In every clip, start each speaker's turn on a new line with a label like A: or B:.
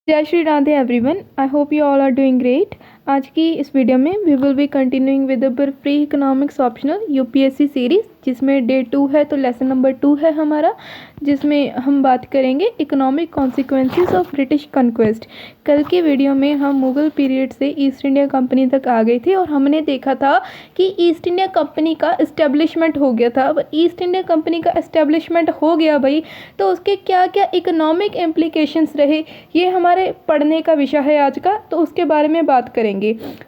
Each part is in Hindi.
A: जय Shri Radhe everyone. I hope you all are doing great. आज की इस वीडियो में we will be continuing with the pre economics optional UPSC series, जिसमें डे 2 है तो लेसन नंबर 2 है हमारा, जिसमें हम बात करेंगे economic consequences of British conquest. कल के वीडियो में हम मुग़ल पीरियड से ईस्ट इंडिया कंपनी तक आ गए थे और हमने देखा था कि ईस्ट इंडिया कंपनी का इस्टेब्लिशमेंट हो गया था। अब ईस्ट इंडिया कंपनी का इस्टेब्लिशमेंट हो गया भाई, तो उसके क्या क्या इकोनॉमिक इम्प्लीकेशंस रहे, ये हमारे पढ़ने का विषय है आज का, तो उसके बारे में बात करेंगे।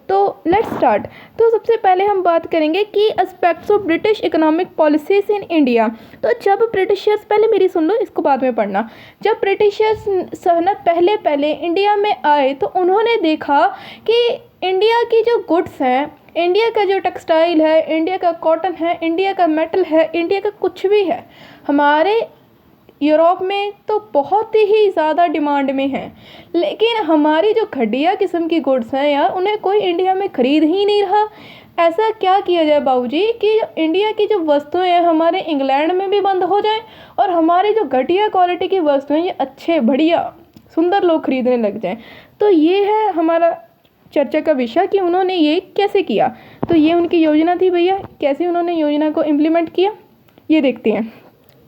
A: तो लेट्स स्टार्ट। तो सबसे पहले हम बात करेंगे कि aspects of British economic policies in India. तो जब ब्रिटिशर्स, पहले मेरी सुन लो, इसको बाद में पढ़ना। जब ब्रिटिशर्स पहले इंडिया में आए तो उन्होंने देखा कि इंडिया की जो गुड्स हैं, इंडिया का जो टेक्सटाइल है, इंडिया का कॉटन है, इंडिया का मेटल है, इंडिया का कुछ भी है, हमारे यूरोप में तो बहुत ही ज़्यादा डिमांड में है, लेकिन हमारी जो घटिया किस्म की गुड्स हैं यार, उन्हें कोई इंडिया में ख़रीद ही नहीं रहा। ऐसा क्या किया जाए बाबूजी कि इंडिया की जो वस्तुएं हैं हमारे इंग्लैंड में भी बंद हो जाएं और हमारी जो घटिया क्वालिटी की वस्तुएं ये अच्छे बढ़िया सुंदर लोग ख़रीदने लग जाएं। तो ये है हमारा चर्चा का विषय कि उन्होंने ये कैसे किया। तो ये उनकी योजना थी भैया। कैसे उन्होंने योजना को इम्प्लीमेंट किया ये देखते हैं।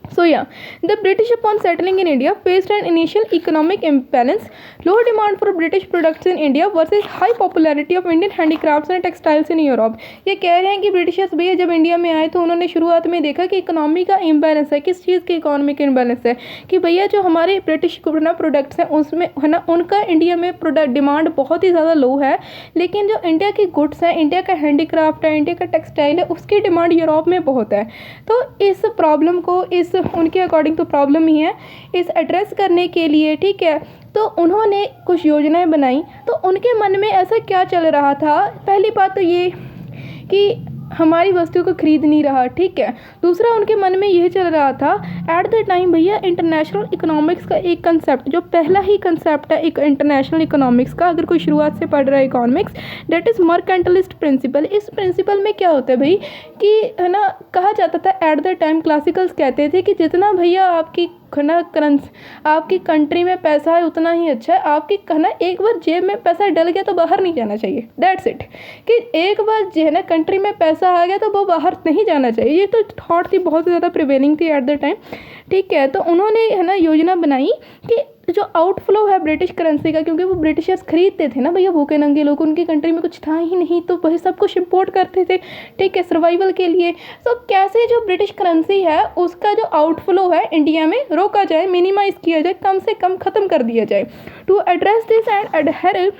A: So yeah, the British upon settling in India faced an initial economic imbalance, low demand for British products in India versus high popularity of Indian handicrafts and textiles in Europe। ये कह रहे हैं कि ब्रिटिशर्स भैया जब इंडिया में आए तो उन्होंने शुरुआत में देखा कि इकोनॉमी का इम्बैलेंस है। किस चीज़ की इकोनॉमिक इम्बैलेंस है कि भैया जो हमारे ब्रिटिश प्रोडक्ट्स हैं उसमें है ना, उनका इंडिया में प्रोडक्ट डिमांड बहुत ही ज़्यादा लो है, लेकिन जो इंडिया की गुड्स हैं, इंडिया का हैंडीक्राफ्ट है, इंडिया का टेक्सटाइल है, उसकी डिमांड यूरोप में बहुत है। तो इस प्रॉब्लम को, इस उनके अकॉर्डिंग तो प्रॉब्लम ही है, इस एड्रेस करने के लिए, ठीक है, तो उन्होंने कुछ योजनाएं बनाई। तो उनके मन में ऐसा क्या चल रहा था, पहली बात तो ये कि हमारी वस्तुओं को ख़रीद नहीं रहा, ठीक है। दूसरा उनके मन में यह चल रहा था एट द टाइम भैया इंटरनेशनल इकोनॉमिक्स का एक कंसेप्ट, जो पहला ही कंसेप्ट है एक इंटरनेशनल इकोनॉमिक्स का, अगर कोई शुरुआत से पढ़ रहा है economics, that is mercantilist principle. इस प्रिंसिपल में क्या होता है भाई कि है ना, कहा जाता था एट द टाइम, क्लासिकल्स कहते थे कि जितना भैया आपकी ना करेंसी, आपकी कंट्री में पैसा है उतना ही अच्छा है। आपकी कहना एक बार जेब में पैसा डल गया तो बाहर नहीं जाना चाहिए, दैट्स इट। कि एक बार जो है ना कंट्री में पैसा आ गया तो वो बाहर नहीं जाना चाहिए। ये तो थॉट थी, बहुत ज़्यादा प्रिवेलिंग थी एट द टाइम, ठीक है। तो उन्होंने है ना योजना बनाई कि जो आउटफ्लो है ब्रिटिश करेंसी का, क्योंकि वो ब्रिटिशर्स खरीदते थे ना भैया, भूखे नंगे लोग, उनकी कंट्री में कुछ था ही नहीं, तो वही सब कुछ इंपोर्ट करते थे, ठीक है, सर्वाइवल के लिए। तो कैसे जो ब्रिटिश करेंसी है उसका जो आउटफ्लो है इंडिया में रोका जाए, मिनिमाइज किया जाए, कम से कम ख़त्म कर दिया जाए। To address this and adhere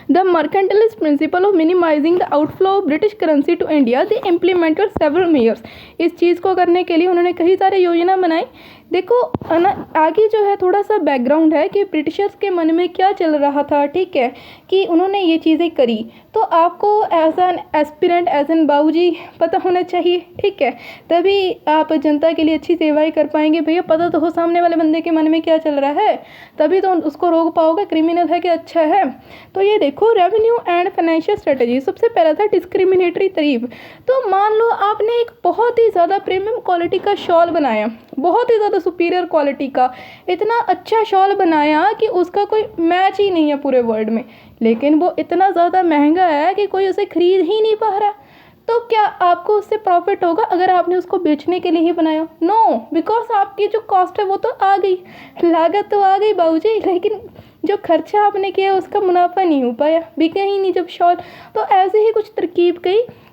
A: the mercantilist principle of minimizing the outflow of British currency to India, they implemented several measures। इस चीज़ को करने के लिए उन्होंने कई सारे योजना बनाई। देखो ना, आगे जो है थोड़ा सा बैकग्राउंड है कि ब्रिटिशर्स के मन में क्या चल रहा था, ठीक है, कि उन्होंने ये चीज़ें करी। तो आपको as an aspirant, as an बाबूजी पता होना चाहिए, ठीक है, तभी आप जनता के लिए अच्छी सेवाएं कर पाएंगे। भैया पता तो हो सामने वाले बंदे के मन में क्या चल रहा है, तभी तो उसको रोक पाओगे, क्रिमिनल है कि अच्छा है। तो ये देखो, रेवेन्यू एंड फाइनेंशियल स्ट्रेटजी। सबसे पहला था डिस्क्रिमिनेटरी तारीफ। तो मान लो आपने एक बहुत ही ज़्यादा प्रीमियम क्वालिटी का शॉल बनाया, बहुत ही ज़्यादा सुपीरियर क्वालिटी का, इतना अच्छा शॉल बनाया कि उसका कोई मैच ही नहीं है पूरे वर्ल्ड में, लेकिन वो इतना ज़्यादा महंगा है कि कोई उसे खरीद ही नहीं पा रहा। तो क्या आपको उससे प्रॉफिट होगा अगर आपने उसको बेचने के लिए ही बनाया? नो, बिकॉज आपकी जो कॉस्ट है वो तो आ गई, लागत तो आ गई बाबूजी, लेकिन जो खर्चा आपने किया उसका मुनाफा नहीं हो पाया, बिका ही नहीं जब शॉल। तो ऐसे ही कुछ तरकीब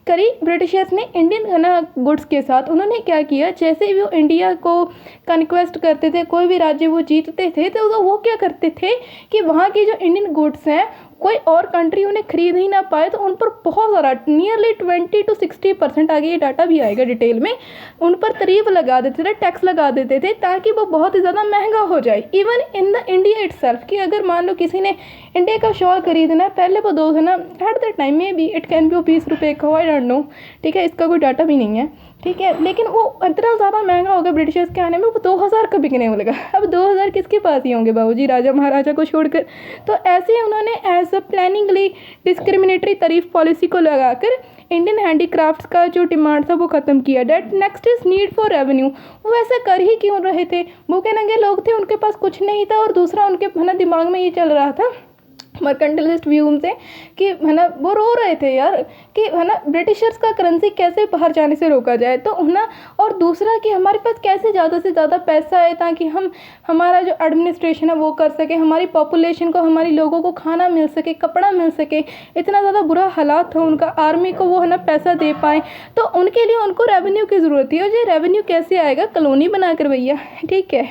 A: करी ब्रिटिशर्स ने इंडियन है ना गुड्स के साथ। उन्होंने क्या किया, जैसे भी वो इंडिया को कन्क्वेस्ट करते थे, कोई भी राज्य वो जीतते थे, तो वो क्या करते थे कि वहाँ की जो इंडियन गुड्स हैं कोई और कंट्री उन्हें खरीद ही ना पाए, तो उन पर बहुत ज़्यादा नियरली 20 to 60%, आगे ये डाटा भी आएगा डिटेल में, उन पर तारीफ लगा देते थे, टैक्स लगा देते थे, ताकि वो बहुत ही ज़्यादा महंगा हो जाए। Even in the India itself, कि अगर मान लो किसी ने इंडिया का शॉल खरीदना है, पहले वो दो है ना एट द टाइम में भी इट कैन बी 20 रुपये का, आई डोंट नो, ठीक है, इसका कोई डाटा भी नहीं है, ठीक है, लेकिन वो इतना ज़्यादा महंगा हो गया ब्रिटिशर्स के आने में, वो 2000 का बिकने लगा। अब 2000 किसके पास ही होंगे बाबूजी, राजा महाराजा को छोड़कर। तो ऐसे ही उन्होंने as a planningly discriminatory tariff policy को लगाकर इंडियन हैंडीक्राफ्ट्स का जो डिमांड था वो ख़त्म किया। That next is need for revenue. वो ऐसा कर ही क्यों रहे थे, भूखे नंगे लोग थे, उनके पास कुछ नहीं था, और दूसरा उनके है ना दिमाग में ये चल रहा था मर्केंटलिस्ट व्यू से कि है ना वो रो रहे थे यार कि है ना ब्रिटिशर्स का करेंसी कैसे बाहर जाने से रोका जाए, तो है ना, और दूसरा कि हमारे पास कैसे ज़्यादा से ज़्यादा पैसा है ताकि हम हमारा जो एडमिनिस्ट्रेशन है वो कर सके, हमारी पॉपुलेशन को, हमारी लोगों को खाना मिल सके, कपड़ा मिल सके। इतना ज़्यादा बुरा हालात था उनका, आर्मी को वो है ना पैसा दे पाए, तो उनके लिए उनको रेवेन्यू की ज़रूरत थी। और ये रेवेन्यू कैसे आएगा, कॉलोनी बनाकर भैया, ठीक है।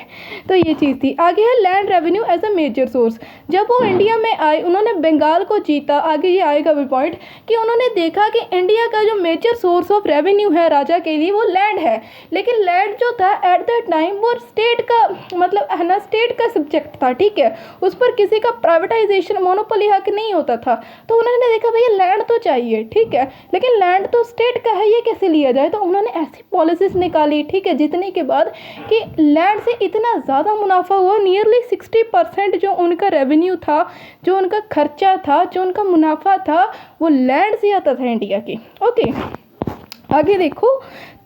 A: तो ये चीज़ थी। आगे है land revenue as a major source. जब वो इंडिया में आए, उन्होंने बंगाल को जीता। आगे ये आएगा भी पॉइंट कि उन्होंने देखा कि इंडिया का जो मेजर सोर्स ऑफ रेवेन्यू है राजा के लिए वो लैंड है, लेकिन लैंड जो था एट दैट टाइम वो स्टेट का मतलब है ना स्टेट का सब्जेक्ट था, ठीक है, उस पर किसी का प्राइवेटाइजेशन मोनोपोली हक नहीं होता था। तो उन्होंने देखा भैया लैंड तो चाहिए, ठीक है, लेकिन लैंड तो स्टेट का है, ये कैसे लिया जाए। तो उन्होंने ऐसी पॉलिसीज निकाली, ठीक है, जितने के बाद कि लैंड से इतना ज़्यादा मुनाफा हुआ, नियरली 60% जो उनका रेवेन्यू था, जो उनका खर्चा था, जो उनका मुनाफा था, वो लैंड से आता था इंडिया की। ओके, आगे देखो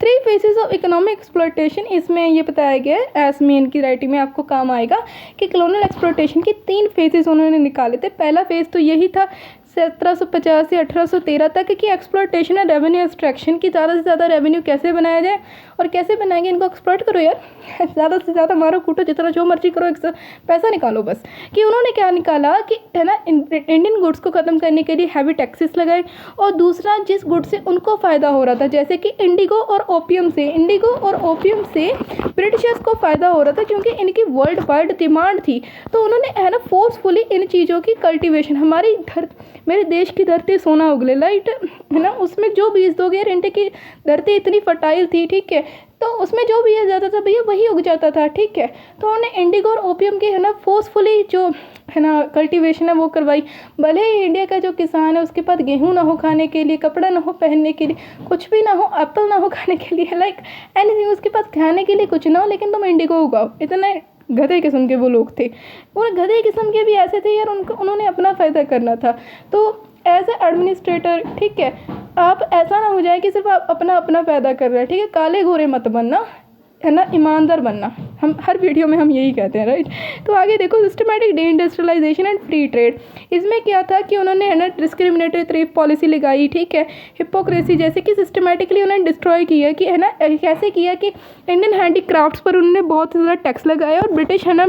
A: 3 फेजेस ऑफ इकोनॉमिक एक्सप्लॉयटेशन। इसमें ये बताया गया है, एस मेन की राइटिंग में आपको काम आएगा कि कॉलोनियल एक्सप्लॉयटेशन के 3 फेजेस उन्होंने निकाले थे। पहला फेज तो यही था 1750 से 1813 तक की एक्सप्लॉयटेशन एंड रेवेन्यू एक्सट्रैक्शन की, ज़्यादा से ज़्यादा रेवेन्यू कैसे बनाया जाए और कैसे बनाएंगे, इनको एक्सप्लॉयट करो यार, ज़्यादा से ज़्यादा मारो कूटो, जितना जो मर्जी करो, पैसा निकालो बस। कि उन्होंने क्या निकाला कि है ना इंडियन गुड्स को ख़त्म करने के लिए हैवी टैक्सेस लगाए, और दूसरा जिस गुड से उनको फ़ायदा हो रहा था, जैसे कि इंडिगो और ओपियम से ब्रिटिशर्स को फ़ायदा हो रहा था क्योंकि इनकी वर्ल्ड वाइड डिमांड थी। तो उन्होंने है ना फोर्सफुली इन चीज़ों की कल्टीवेशन, हमारी मेरे देश की धरती सोना उगले लाइट है ना, उसमें जो बीज दोगे यार, इंडिया की धरती इतनी फर्टाइल थी, ठीक है, तो उसमें जो बीज जाता था भैया वही उग जाता था, ठीक है। तो उन्होंने इंडिगो और ओपियम की है ना फोर्सफुली जो है ना कल्टीवेशन है वो करवाई। भले ही इंडिया का जो किसान है उसके पास गेहूं ना हो खाने के लिए, कपड़ा ना हो पहनने के लिए, कुछ भी ना हो, एप्पल ना हो खाने के लिए, लाइक एनीथिंग, उसके पास खाने के लिए कुछ ना हो, लेकिन तुम इंडिगो उगाओ। इतने गधे किस्म के वो लोग थे, वो गधे किस्म के भी ऐसे थे यार, उन्होंने अपना फ़ायदा करना था। तो एज ए एडमिनिस्ट्रेटर, ठीक है, आप ऐसा ना हो जाए कि सिर्फ आप अपना फ़ायदा कर रहे हैं, ठीक है, काले गोरे मत बनना, है ना, ईमानदार बनना। हम हर वीडियो में हम यही कहते हैं, राइट। तो आगे देखो systematic deindustrialisation and free trade. इसमें क्या था कि उन्होंने है ना डिस्क्रिमिनेटरी टैरिफ पॉलिसी लगाई, ठीक है, हिपोक्रेसी जैसे कि सिस्टमैटिकली उन्होंने डिस्ट्रॉय किया कि है ना, कैसे किया कि इंडियन हैंडीक्राफ्ट्स पर उन्होंने बहुत ज़्यादा टैक्स लगाया, और ब्रिटिश है ना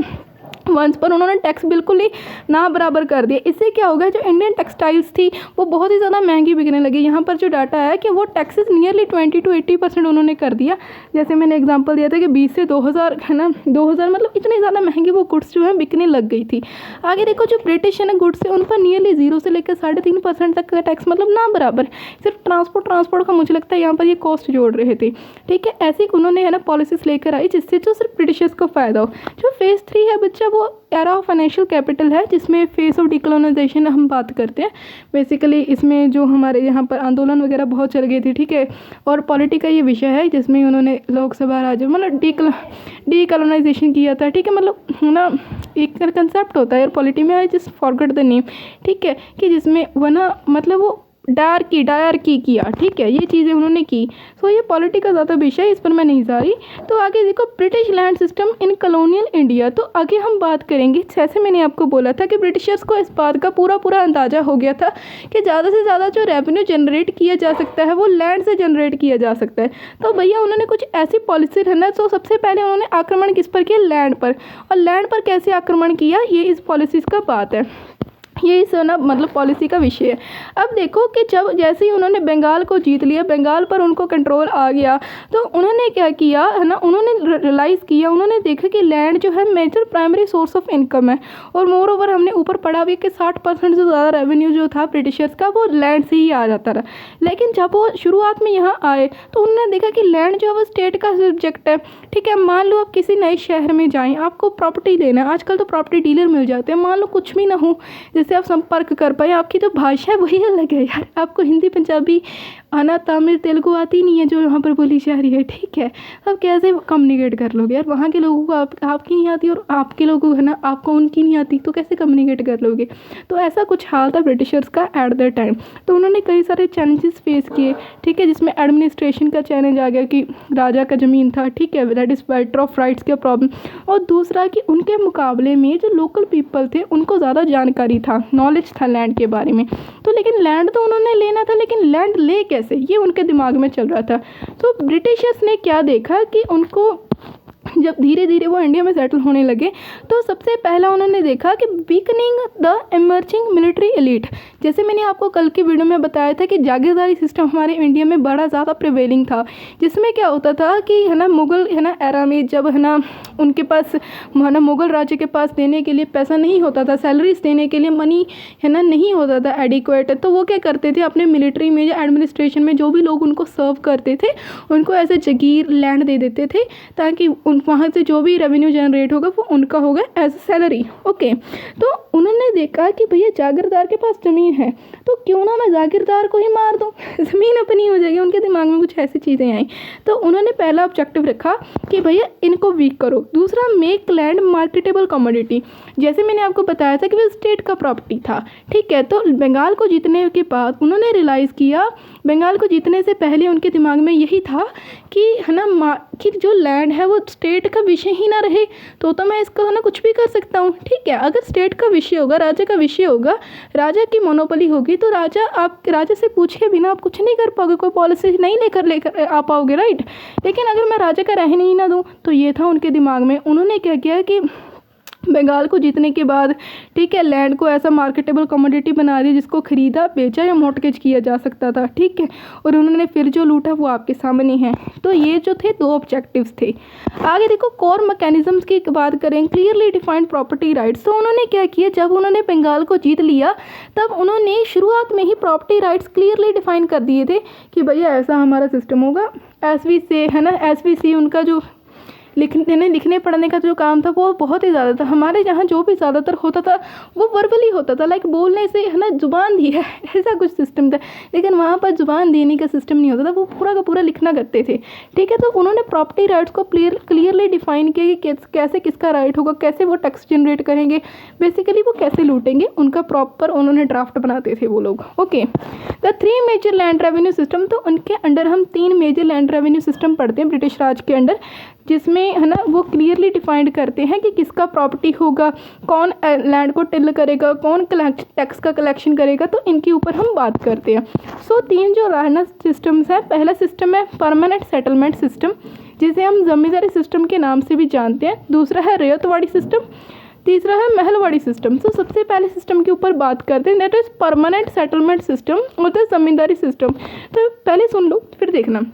A: वंस पर उन्होंने टैक्स बिल्कुल ही ना बराबर कर दिया। इससे क्या होगा, जो इंडियन टेक्सटाइल्स थी वो बहुत ही ज़्यादा महंगी बिकने लगी। यहाँ पर जो डाटा है कि वो टैक्सेस नियरली 20 to 80% उन्होंने कर दिया। जैसे मैंने एग्जांपल दिया था कि 20 से 2000 है ना, 2000 मतलब इतनी ज़्यादा महंगी वो गुड्स जो है बिकने लग गई थी। आगे देखो जो ब्रिटिश है ना गुड्स है उन पर नियरली 0 से लेकर 3.5% तक का टैक्स, मतलब ना बराबर। सिर्फ ट्रांसपोर्ट का मुझे लगता है यहाँ पर ये कॉस्ट जोड़ रहे थे, ठीक है। ऐसे उन्होंने है ना पॉलिसीज लेकर आई जिससे जो सिर्फ ब्रिटिशर्स को फ़ायदा हो। जो फेज़ 3 है बच्चा, वो एरा ऑफ फाइनेंशियल कैपिटल है, जिसमें फेस ऑफ डिकोलोनाइजेशन हम बात करते हैं। बेसिकली इसमें जो हमारे यहाँ पर आंदोलन वगैरह बहुत चल गए थे, ठीक है, और पॉलिटी का ये विषय है जिसमें उन्होंने लोकसभा राज्य मतलब डीकोलोनाइजेशन किया था, ठीक है। मतलब ना एक कंसेप्ट होता है पॉलिटी में, I just forget the name, ठीक है, कि जिसमें वो ना मतलब वो डायरकी किया, ठीक है, ये चीज़ें उन्होंने की। सो ये पॉलिटी का ज़्यादा विषय है, इस पर मैं नहीं जा रही। तो आगे देखो British land system in colonial India. तो आगे हम बात करेंगे, जैसे मैंने आपको बोला था कि ब्रिटिशर्स को इस बात का पूरा अंदाज़ा हो गया था कि ज़्यादा से ज़्यादा जो रेवेन्यू जनरेट किया जा सकता है वो लैंड से जनरेट किया जा सकता है। तो भैया उन्होंने कुछ ऐसी पॉलिसी है ना, तो सबसे पहले उन्होंने आक्रमण किस पर किया, लैंड पर। और लैंड पर कैसे आक्रमण किया, ये इस पॉलिसीज़ का बात है, ये इस ना मतलब पॉलिसी का विषय है। अब देखो कि जब जैसे ही उन्होंने बंगाल को जीत लिया, बंगाल पर उनको कंट्रोल आ गया, तो उन्होंने क्या किया है ना, उन्होंने रियलाइज़ किया, उन्होंने देखा कि लैंड जो है major primary source of income है। और मोर ओवर हमने ऊपर पढ़ा भी कि 60% से ज़्यादा रेवेन्यू जो था ब्रिटिशर्स का वो लैंड से ही आ जाता रहा। लेकिन जब वो शुरुआत में यहाँ आए तो उन्होंने देखा कि लैंड जो है वो स्टेट का सब्जेक्ट है, ठीक है। मान लो आप किसी नए शहर में जाएँ, आपको प्रॉपर्टी लेना है, आजकल तो प्रॉपर्टी डीलर मिल जाते हैं, मान लो कुछ भी ना हो, जैसे जिससे आप संपर्क कर पाए। आपकी जो भाषा है वही अलग है यार, आपको हिंदी पंजाबी आना, तमिल तेलुगु आती नहीं है जो यहाँ पर बोली जा रही है, ठीक है। अब कैसे कम्युनिकेट कर लोगे यार, वहाँ के लोगों को आपकी नहीं आती और आपके लोगों को है ना आपको उनकी नहीं आती, तो कैसे कम्युनिकेट कर लोगे। तो ऐसा कुछ हाल था ब्रिटिशर्स का एट द टाइम। तो उन्होंने कई सारे चैलेंजेस फेस किए, ठीक है, जिसमें एडमिनिस्ट्रेशन का चैलेंज आ गया कि राजा का ज़मीन था, ठीक है, that is matter of rights का प्रॉब्लम। और दूसरा कि उनके मुकाबले में जो लोकल पीपल थे उनको ज़्यादा जानकारी था, नॉलेज था लैंड के बारे में। तो लेकिन लैंड तो उन्होंने लेना था, लेकिन लैंड ले कैसे, ये उनके दिमाग में चल रहा था। तो ब्रिटिशर्स ने क्या देखा कि उनको जब धीरे धीरे वो इंडिया में सेटल होने लगे, तो सबसे पहला उन्होंने देखा कि weakening the emerging military elite. जैसे मैंने आपको कल की वीडियो में बताया था कि जागीरदारी सिस्टम हमारे इंडिया में बड़ा ज़्यादा प्रिवेलिंग था, जिसमें क्या होता था कि है ना मुग़ल है ना एरा में जब है ना उनके पास है ना मुग़ल राज्य के पास देने के लिए पैसा नहीं होता था, सैलरीज देने के लिए मनी है ना नहीं होता था एडिक्वेट, तो वो क्या करते थे अपने मिलिट्री में या एडमिनिस्ट्रेशन में जो भी लोग उनको सर्व करते थे उनको ऐसे जगीर लैंड दे देते थे, ताकि वहाँ से जो भी रेवेन्यू जनरेट होगा वो उनका होगा एज सैलरी। ओके, तो उन्होंने देखा कि भैया जागीरदार के पास ज़मीन है, तो क्यों ना मैं जागीरदार को ही मार दूँ, ज़मीन अपनी हो जाएगी। उनके दिमाग में कुछ ऐसी चीज़ें आई। तो उन्होंने पहला ऑब्जेक्टिव रखा कि भैया इनको वीक करो। दूसरा, मेक लैंड मार्केटेबल कमोडिटी। जैसे मैंने आपको बताया था कि वो स्टेट का प्रॉपर्टी था, ठीक है। तो बंगाल को जीतने के बाद उन्होंने रियलाइज़ किया, बंगाल को जीतने से पहले उनके दिमाग में यही था कि है ना कि जो लैंड है वो स्टेट का विषय ही ना रहे, तो मैं इसका है ना कुछ भी कर सकता हूँ, ठीक है। अगर स्टेट का विषय होगा, राजा का विषय होगा, राजा की मोनोपोली होगी, तो राजा से पूछे बिना आप कुछ नहीं कर पाओगे, कोई पॉलिसी नहीं लेकर आ पाओगे, राइट। लेकिन अगर मैं राजा का रहने ही ना दूँ, तो ये था उनके दिमाग में। उन्होंने क्या किया कि बंगाल को जीतने के बाद, ठीक है, लैंड को ऐसा मार्केटेबल कमोडिटी बना दी जिसको खरीदा, बेचा या मॉर्टगेज किया जा सकता था, ठीक है। और उन्होंने फिर जो लूटा वो आपके सामने है। तो ये जो थे दो ऑब्जेक्टिव्स थे। आगे देखो, कोर मैकेनिज्म्स की बात करें, क्लियरली डिफाइंड प्रॉपर्टी राइट्स। तो उन्होंने क्या किया, जब उन्होंने बंगाल को जीत लिया तब उन्होंने शुरुआत में ही प्रॉपर्टी राइट्स क्लियरली डिफाइन कर दिए थे कि भैया ऐसा हमारा सिस्टम होगा। एसवी से है ना, एसवीसी उनका जो लिखने पढ़ने का जो काम था वो बहुत ही ज़्यादा था। हमारे यहाँ जो भी ज़्यादातर होता था वो वर्बली होता था, लाइक बोलने से है ना जुबान दी है ऐसा कुछ सिस्टम था। लेकिन वहाँ पर जुबान देने का सिस्टम नहीं होता था, वो पूरा का पूरा लिखना करते थे, ठीक है। तो उन्होंने प्रॉपर्टी राइट्स को क्लियरली डिफाइन किया कि कैसे किसका राइट होगा, कैसे वो टैक्स जनरेट करेंगे, बेसिकली वो कैसे लूटेंगे, उनका प्रॉपर उन्होंने ड्राफ्ट बनाते थे वो लोग। Okay, the 3 major land revenue system. तो उनके अंडर हम 3 मेजर लैंड रेवेन्यू सिस्टम पढ़ते हैं ब्रिटिश राज के अंडर, जिसमें है ना वो क्लियरली डिफाइंड करते हैं कि किसका प्रॉपर्टी होगा, कौन लैंड को टिल करेगा, कौन टैक्स का कलेक्शन करेगा। तो इनके ऊपर हम बात करते हैं। सो 3 जो रहना सिस्टम्स हैं, पहला सिस्टम है परमानेंट सेटलमेंट सिस्टम, जिसे हम जमींदारी सिस्टम के नाम से भी जानते हैं। दूसरा है रैयतवाड़ी सिस्टम, तीसरा है महलवाड़ी सिस्टम। तो सबसे पहले सिस्टम के ऊपर बात करते हैं, that is permanent settlement system और द जमींदारी सिस्टम। तो पहले सुन लो फिर देखना।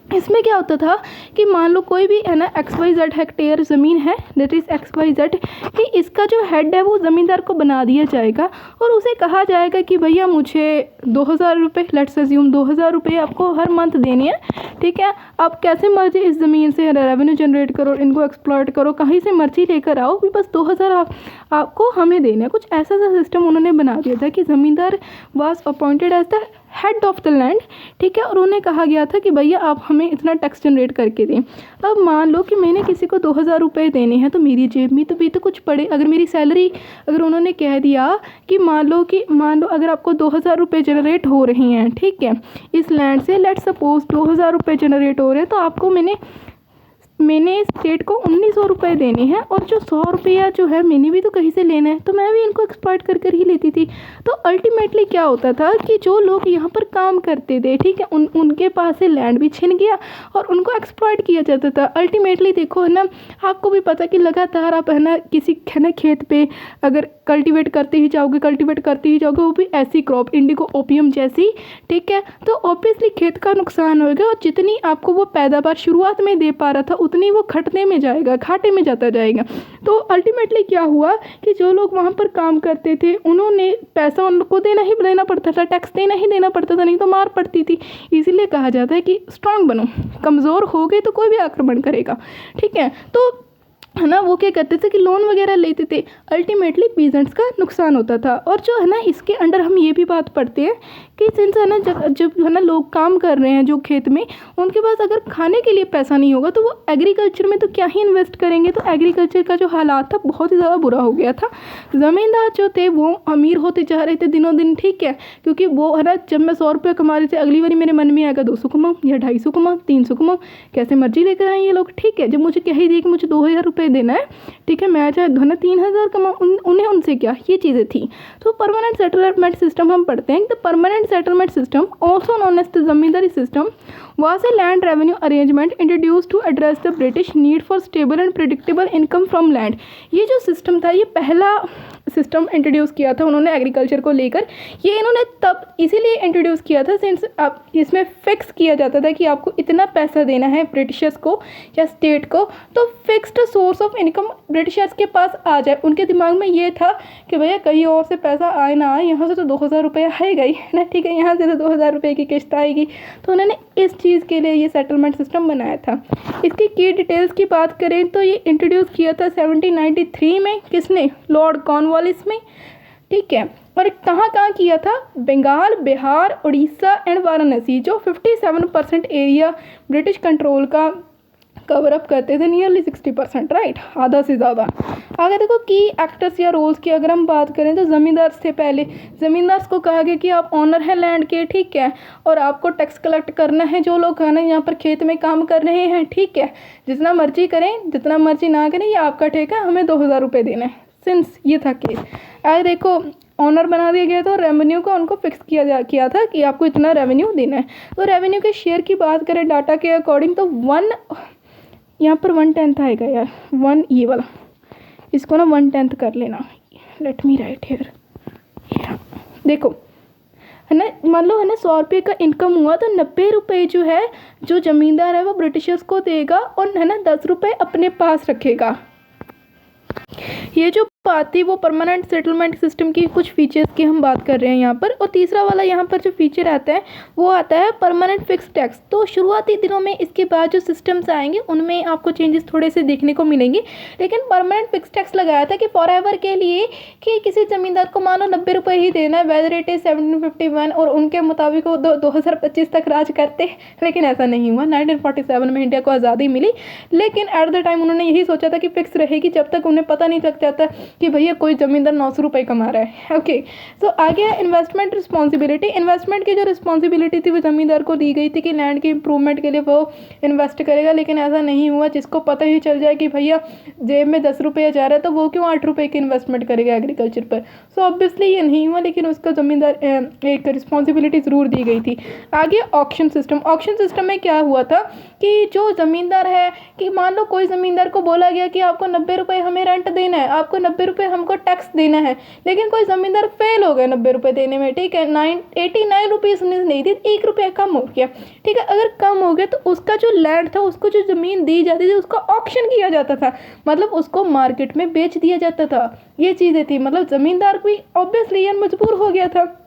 A: इसमें क्या होता था कि मान लो कोई भी है ना XYZ हेक्टेयर ज़मीन है, दैट इज़ XYZ, कि इसका जो हेड है वो ज़मींदार को बना दिया जाएगा और उसे कहा जाएगा कि भैया मुझे 2000 रुपये, लेट्स अज्यूम 2000 रुपये आपको हर मंथ देने हैं, ठीक है। आप कैसे मर्जी इस ज़मीन से रेवेन्यू जनरेट करो, इनको एक्सप्लॉयट करो, कहीं से मर्जी लेकर आओ, भी बस 2000 आपको हमें देना है। कुछ ऐसा सा सिस्टम उन्होंने बना दिया था कि zamindar was appointed as the head of the land, ठीक है। और उन्हें कहा गया था कि भैया आप हमें इतना टैक्स जनरेट करके दें। अब मान लो कि मैंने किसी को 2000 रुपये देने हैं, तो मेरी जेब में तो भी तो कुछ पड़े। अगर मेरी सैलरी, अगर उन्होंने कह दिया कि मान लो अगर आपको 2000 रुपये जनरेट हो रही हैं, ठीक है, इस लैंड से, लेट्स सपोज 2000 रुपये जनरेट हो रहे हैं, तो आपको मैंने स्टेट को 1900 रुपये देने हैं और जो 100 रुपया जो है मैंने भी तो कहीं से लेना है, तो मैं भी इनको एक्सप्लॉइट कर ही लेती थी। तो अल्टीमेटली क्या होता था कि जो लोग यहाँ पर काम करते थे, ठीक है, उनके पास से लैंड भी छिन गया और उनको एक्सप्लॉइट किया जाता था। अल्टीमेटली देखो है ना, आपको भी पता कि लगातार आप है ना किसी है ना खेत पे अगर कल्टीवेट करते ही जाओगे, वो भी ऐसी क्रॉप, इंडिगो ओपियम जैसी, ठीक है, तो ऑब्वियसली खेत का नुकसान होगा और जितनी आपको वो पैदावार शुरुआत में दे पा रहा था उतनी वो घाटे में जाता जाएगा। तो अल्टीमेटली क्या हुआ कि जो लोग वहाँ पर काम करते थे उन्होंने पैसा उनको देना पड़ता था, टैक्स देना पड़ता था, नहीं तो मार पड़ती थी। इसीलिए कहा जाता है कि स्ट्रांग बनो, कमज़ोर हो गए तो कोई भी आक्रमण करेगा, ठीक है। तो है ना, वो क्या करते थे कि लोन वगैरह लेते थे, अल्टीमेटली पीजेंट्स का नुकसान होता था। और जो है ना इसके अंडर हम ये भी बात पढ़ते हैं कि सिंस है ना जब जब है ना लोग काम कर रहे हैं जो खेत में, उनके पास अगर खाने के लिए पैसा नहीं होगा तो वो एग्रीकल्चर में तो क्या ही इन्वेस्ट करेंगे। तो एग्रीकल्चर का जो हालात था बहुत ही ज़्यादा बुरा हो गया था। ज़मींदार जो थे वो अमीर होते जा रहे थे दिनों दिन, ठीक है, क्योंकि वो है ना जब मैं 100 रुपये कमा रहे थे, अगली बारी मेरे मन में आएगा 200 कमाऊँ या 250 कमाऊँ, 300 कमाऊँ, कैसे मर्जी लेकर आए ये लोग, ठीक है। जब मुझे कह ही दिए कि मुझे 2000 रुपये देना है, ठीक है, मैं चाहे है 3000 कमाऊँ, उन्हें उनसे क्या, ये चीज़ें थी। तो परमानेंट सेटलमेंट सिस्टम हम पढ़ते हैं। The permanent settlement system also known as the zamindari system was a land revenue arrangement introduced to address the British need for stable and predictable income from land। ये जो सिस्टम था, ये पहला सिस्टम इंट्रोड्यूस किया था उन्होंने एग्रीकल्चर को लेकर। ये इन्होंने तब इसीलिए इंट्रोड्यूस किया था सिंस आप इसमें फिक्स किया जाता था कि आपको इतना पैसा देना है ब्रिटिशर्स को या स्टेट को, तो fixed source of income Britishers के पास आ जाए। उनके दिमाग में ये था कि भैया कहीं और से पैसा आए ना आए, यहाँ से तो 2000 रुपये आएगा ही ना, ठीक है, यहाँ से तो 2000 रुपये की किस्त आएगी। तो उन्होंने इस चीज़ के लिए ये सेटलमेंट सिस्टम बनाया था। इसकी की डिटेल्स की बात करें तो ये इंट्रोड्यूस किया था 1793 में, किसने, लॉर्ड कॉर्नवालिस में, ठीक है। और कहाँ कहाँ किया था, बंगाल, बिहार, उड़ीसा एंड वाराणसी, जो 57% एरिया ब्रिटिश कंट्रोल का कवर अप करते थे, नियरली 60%, राइट, आधा से ज़्यादा। आगे देखो की एक्टर्स या रोल्स की अगर हम बात करें तो ज़मींदार थे पहले। ज़मींदार को कहा गया कि आप ऑनर हैं लैंड के, ठीक है, और आपको टैक्स कलेक्ट करना है। जो लोग है ना यहाँ पर खेत में काम कर रहे हैं, ठीक है, जितना मर्जी करें जितना मर्जी ना करें, ये आपका ठेका, हमें 2000 रुपये देना है। सिंस ये था केस, आगे देखो ऑनर बना दिया गया था और रेवेन्यू का उनको फिक्स किया था कि आपको इतना रेवेन्यू देना है। तो रेवेन्यू के शेयर की बात करें डाटा के अकॉर्डिंग तो यहाँ पर 1/10 आएगा यार, 1 ये वाला, इसको ना 1/10 कर लेना, लेट मी राइट हियर। देखो है ना, मान लो है ना 100 रुपये का इनकम हुआ तो 90 रुपये जो है जो ज़मींदार है वो ब्रिटिशर्स को देगा और है ना 10 रुपये अपने पास रखेगा। ये जो बात थी वो परमानेंट सेटलमेंट सिस्टम की कुछ फीचर्स की हम बात कर रहे हैं यहाँ पर। और तीसरा वाला यहाँ पर जो फीचर आता है वो आता है परमानेंट फिक्स टैक्स। तो शुरुआती दिनों में इसके बाद जो सिस्टम्स आएंगे उनमें आपको चेंजेस थोड़े से देखने को मिलेंगे, लेकिन परमानेंट फिक्स टैक्स लगाया था कि फॉर एवर के लिए कि किसी ज़मींदार को मानो 90 रुपये ही देना है, वेदर इट इज़ 1751, और उनके मुताबिक वो 2025 तक राज करते। लेकिन ऐसा नहीं हुआ। 1947 में इंडिया को आज़ादी मिली, लेकिन एट द टाइम उन्होंने यही सोचा था कि फिक्स रहेगी जब तक उन्हें पता नहीं लग जाता कि भैया कोई ज़मींदार 900 रुपये कमा रहा है। ओके, तो आगे इन्वेस्टमेंट रिस्पॉन्सिबिलिटी। इन्वेस्टमेंट की जो रिस्पॉन्सिबिलिटी थी वो ज़मींदार को दी गई थी कि लैंड के इंप्रूवमेंट के लिए वो इन्वेस्ट करेगा, लेकिन ऐसा नहीं हुआ। जिसको पता ही चल जाए कि भैया जेब में 10 रुपये जा रहा है तो वो क्यों 8 रुपये की इन्वेस्टमेंट करेगा एग्रीकल्चर पर। सो ऑब्वियसली ये नहीं हुआ, लेकिन उसका ज़मींदार एक रिस्पॉन्सिबिलिटी ज़रूर दी गई थी। आगे ऑक्शन सिस्टम। ऑक्शन सिस्टम में क्या हुआ था कि जो ज़मींदार है, कि मान लो कोई ज़मींदार को बोला गया कि आपको 90 रुपये हमें रेंट देना है, आपको 90 रुपये हमको टैक्स देना है, लेकिन कोई ज़मींदार फेल हो गया 90 रुपये देने में, ठीक है, 89 रुपीज़ नहीं दी, 1 रुपया कम हो गया, ठीक है। अगर कम हो गया तो उसका जो लैंड था, उसको जो ज़मीन दी जाती थी उसका ऑक्शन किया जाता था, मतलब उसको मार्केट में बेच दिया जाता था। ये चीज़ें थी, मतलब ज़मींदार भी ऑब्वियसली यार मजबूर हो गया था,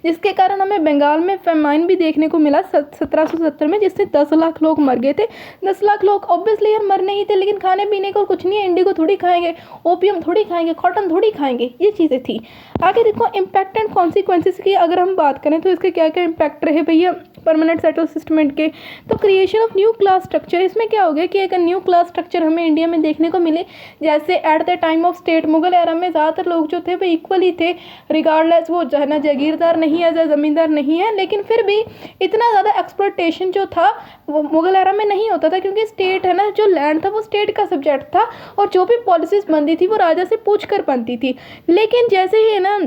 A: जिसके कारण हमें बंगाल में फेमाइन भी देखने को मिला 1770 में, जिससे 10 लाख लोग मर गए थे। 10 लाख लोग ऑब्वियसली यार मर नहीं थे, लेकिन खाने पीने को कुछ नहीं है, इंडिगो थोड़ी खाएंगे, ओपियम थोड़ी खाएंगे, कॉटन थोड़ी खाएंगे, ये चीज़ें थी। आगे देखो इम्पैक्ट एंड कॉन्सिक्वेंसेस की अगर हम बात करें तो इसके क्या क्या इम्पैक्ट रहे भैया परमानेंट सेटलमेंट के। तो creation of new class structure, इसमें क्या हो गया कि एक न्यू क्लास स्ट्रक्चर हमें इंडिया में देखने को मिले। जैसे at the time of state Mughal era में ज़्यादातर लोग जो थे वो इक्वली थे, रिगार्डलेस वो जो है ना जागीरदार नहीं है, ज़मींदार नहीं है, लेकिन फिर भी इतना ज़्यादा एक्सप्लॉयटेशन जो था वो मुगल एरा में नहीं होता था, क्योंकि स्टेट है ना, जो लैंड था वो स्टेट का सब्जेक्ट था, और जो भी पॉलिसीज़ बनती थी वो राजा से पूछ कर बनती थी। लेकिन जैसे ही है ना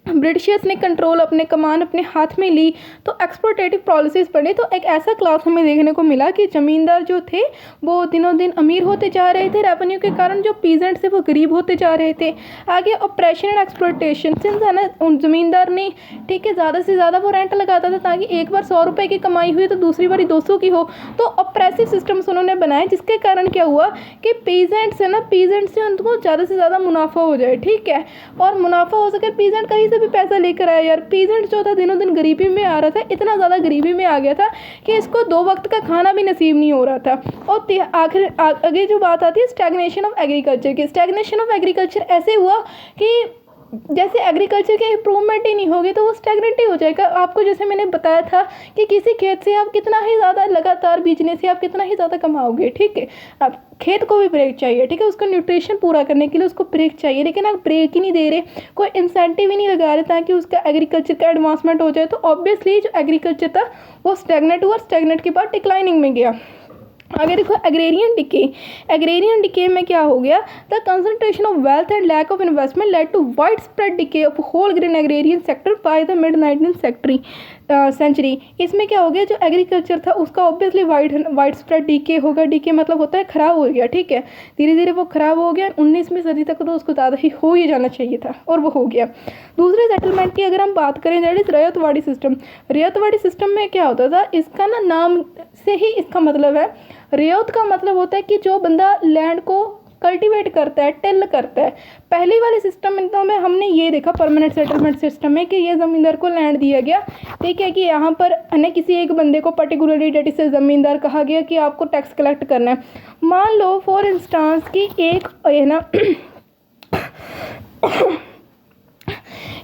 A: ब्रिटिशर्स ने कंट्रोल अपने कमान अपने हाथ में ली तो एक्सप्लोटेटिव पॉलिसीज़ बने। तो एक ऐसा क्लास हमें देखने को मिला कि ज़मींदार जो थे वो दिनों दिन अमीर होते जा रहे थे रेवेन्यू के कारण, जो पीजेंट्स थे वो गरीब होते जा रहे थे। आगे ऑपरेशन एंड एक्सप्लोटेशन, सिंस है ना उन ज़मींदार ने, ठीक है, ज़्यादा से ज़्यादा वो रेंट लगाता था ताकि एक बार 100 रुपये की कमाई हुई तो दूसरी बारी 200 की हो। तो ऑपरेसिव सिस्टम्स उन्होंने बनाए, जिसके कारण क्या हुआ कि पीजेंट्स है ना, पीजेंट्स से उनको ज़्यादा से ज़्यादा मुनाफा हो जाए, ठीक है, और मुनाफा हो सके, पीजेंट कहीं से भी पैसा लेकर आया यार। पीजेंट जो था दिनों दिन गरीबी में आ रहा था, इतना ज़्यादा गरीबी में आ गया था कि इसको 2 वक्त का खाना भी नसीब नहीं हो रहा था। और आखिर आगे जो बात आती है स्टैग्नेशन ऑफ एग्रीकल्चर की। स्टैग्नेशन ऑफ एग्रीकल्चर ऐसे हुआ कि जैसे एग्रीकल्चर के इम्प्रूवमेंट ही नहीं होगी तो वो स्टैग्नेंट ही हो जाएगा। आपको जैसे मैंने बताया था कि किसी खेत से आप कितना ही ज़्यादा लगातार बीजने से आप कितना ही ज़्यादा कमाओगे, ठीक है। अब खेत को भी ब्रेक चाहिए, ठीक है, उसका न्यूट्रिशन पूरा करने के लिए उसको ब्रेक चाहिए, लेकिन आप ब्रेक ही नहीं दे रहे, कोई इंसेंटिव ही नहीं लगा रहे ताकि उसका एग्रीकल्चर का एडवांसमेंट हो जाए, तो ऑब्वियसली जो एग्रीकल्चर था वो स्टैग्नेट हुआ। स्टैग्नेट के बाद डिक्लाइनिंग में गया। आगे देखो एग्रेरियन डिके। एग्रेरियन डिके में क्या हो गया, the concentration of wealth and lack of investment led to widespread decay of whole grain agrarian sector by the mid 19th century. इसमें क्या हो गया, जो एग्रीकल्चर था उसका ऑब्वियसली वाइड स्प्रेड डीके होगा। डीके मतलब होता है ख़राब हो गया, ठीक है, धीरे धीरे वो ख़राब हो गया। 19वीं सदी तक तो उसको ज़्यादा ही हो ही जाना चाहिए था और वो हो गया। दूसरे सेटलमेंट की अगर हम बात करें that is ryotwari system. Ryotwari system में क्या होता था, इसका ना नाम से ही इसका मतलब है, रैयत का मतलब होता है कि जो बंदा लैंड को कल्टीवेट करता है, टिल करता है। पहली वाले सिस्टम में तो हमें हमने ये देखा परमानेंट सेटलमेंट सिस्टम में कि ये ज़मींदार को लैंड दिया गया, ठीक है, कि यहाँ पर अन्य किसी एक बंदे को पर्टिकुलरली डेट से ज़मींदार कहा गया कि आपको टैक्स कलेक्ट करना है। मान लो फॉर इंस्टांस कि एक है ना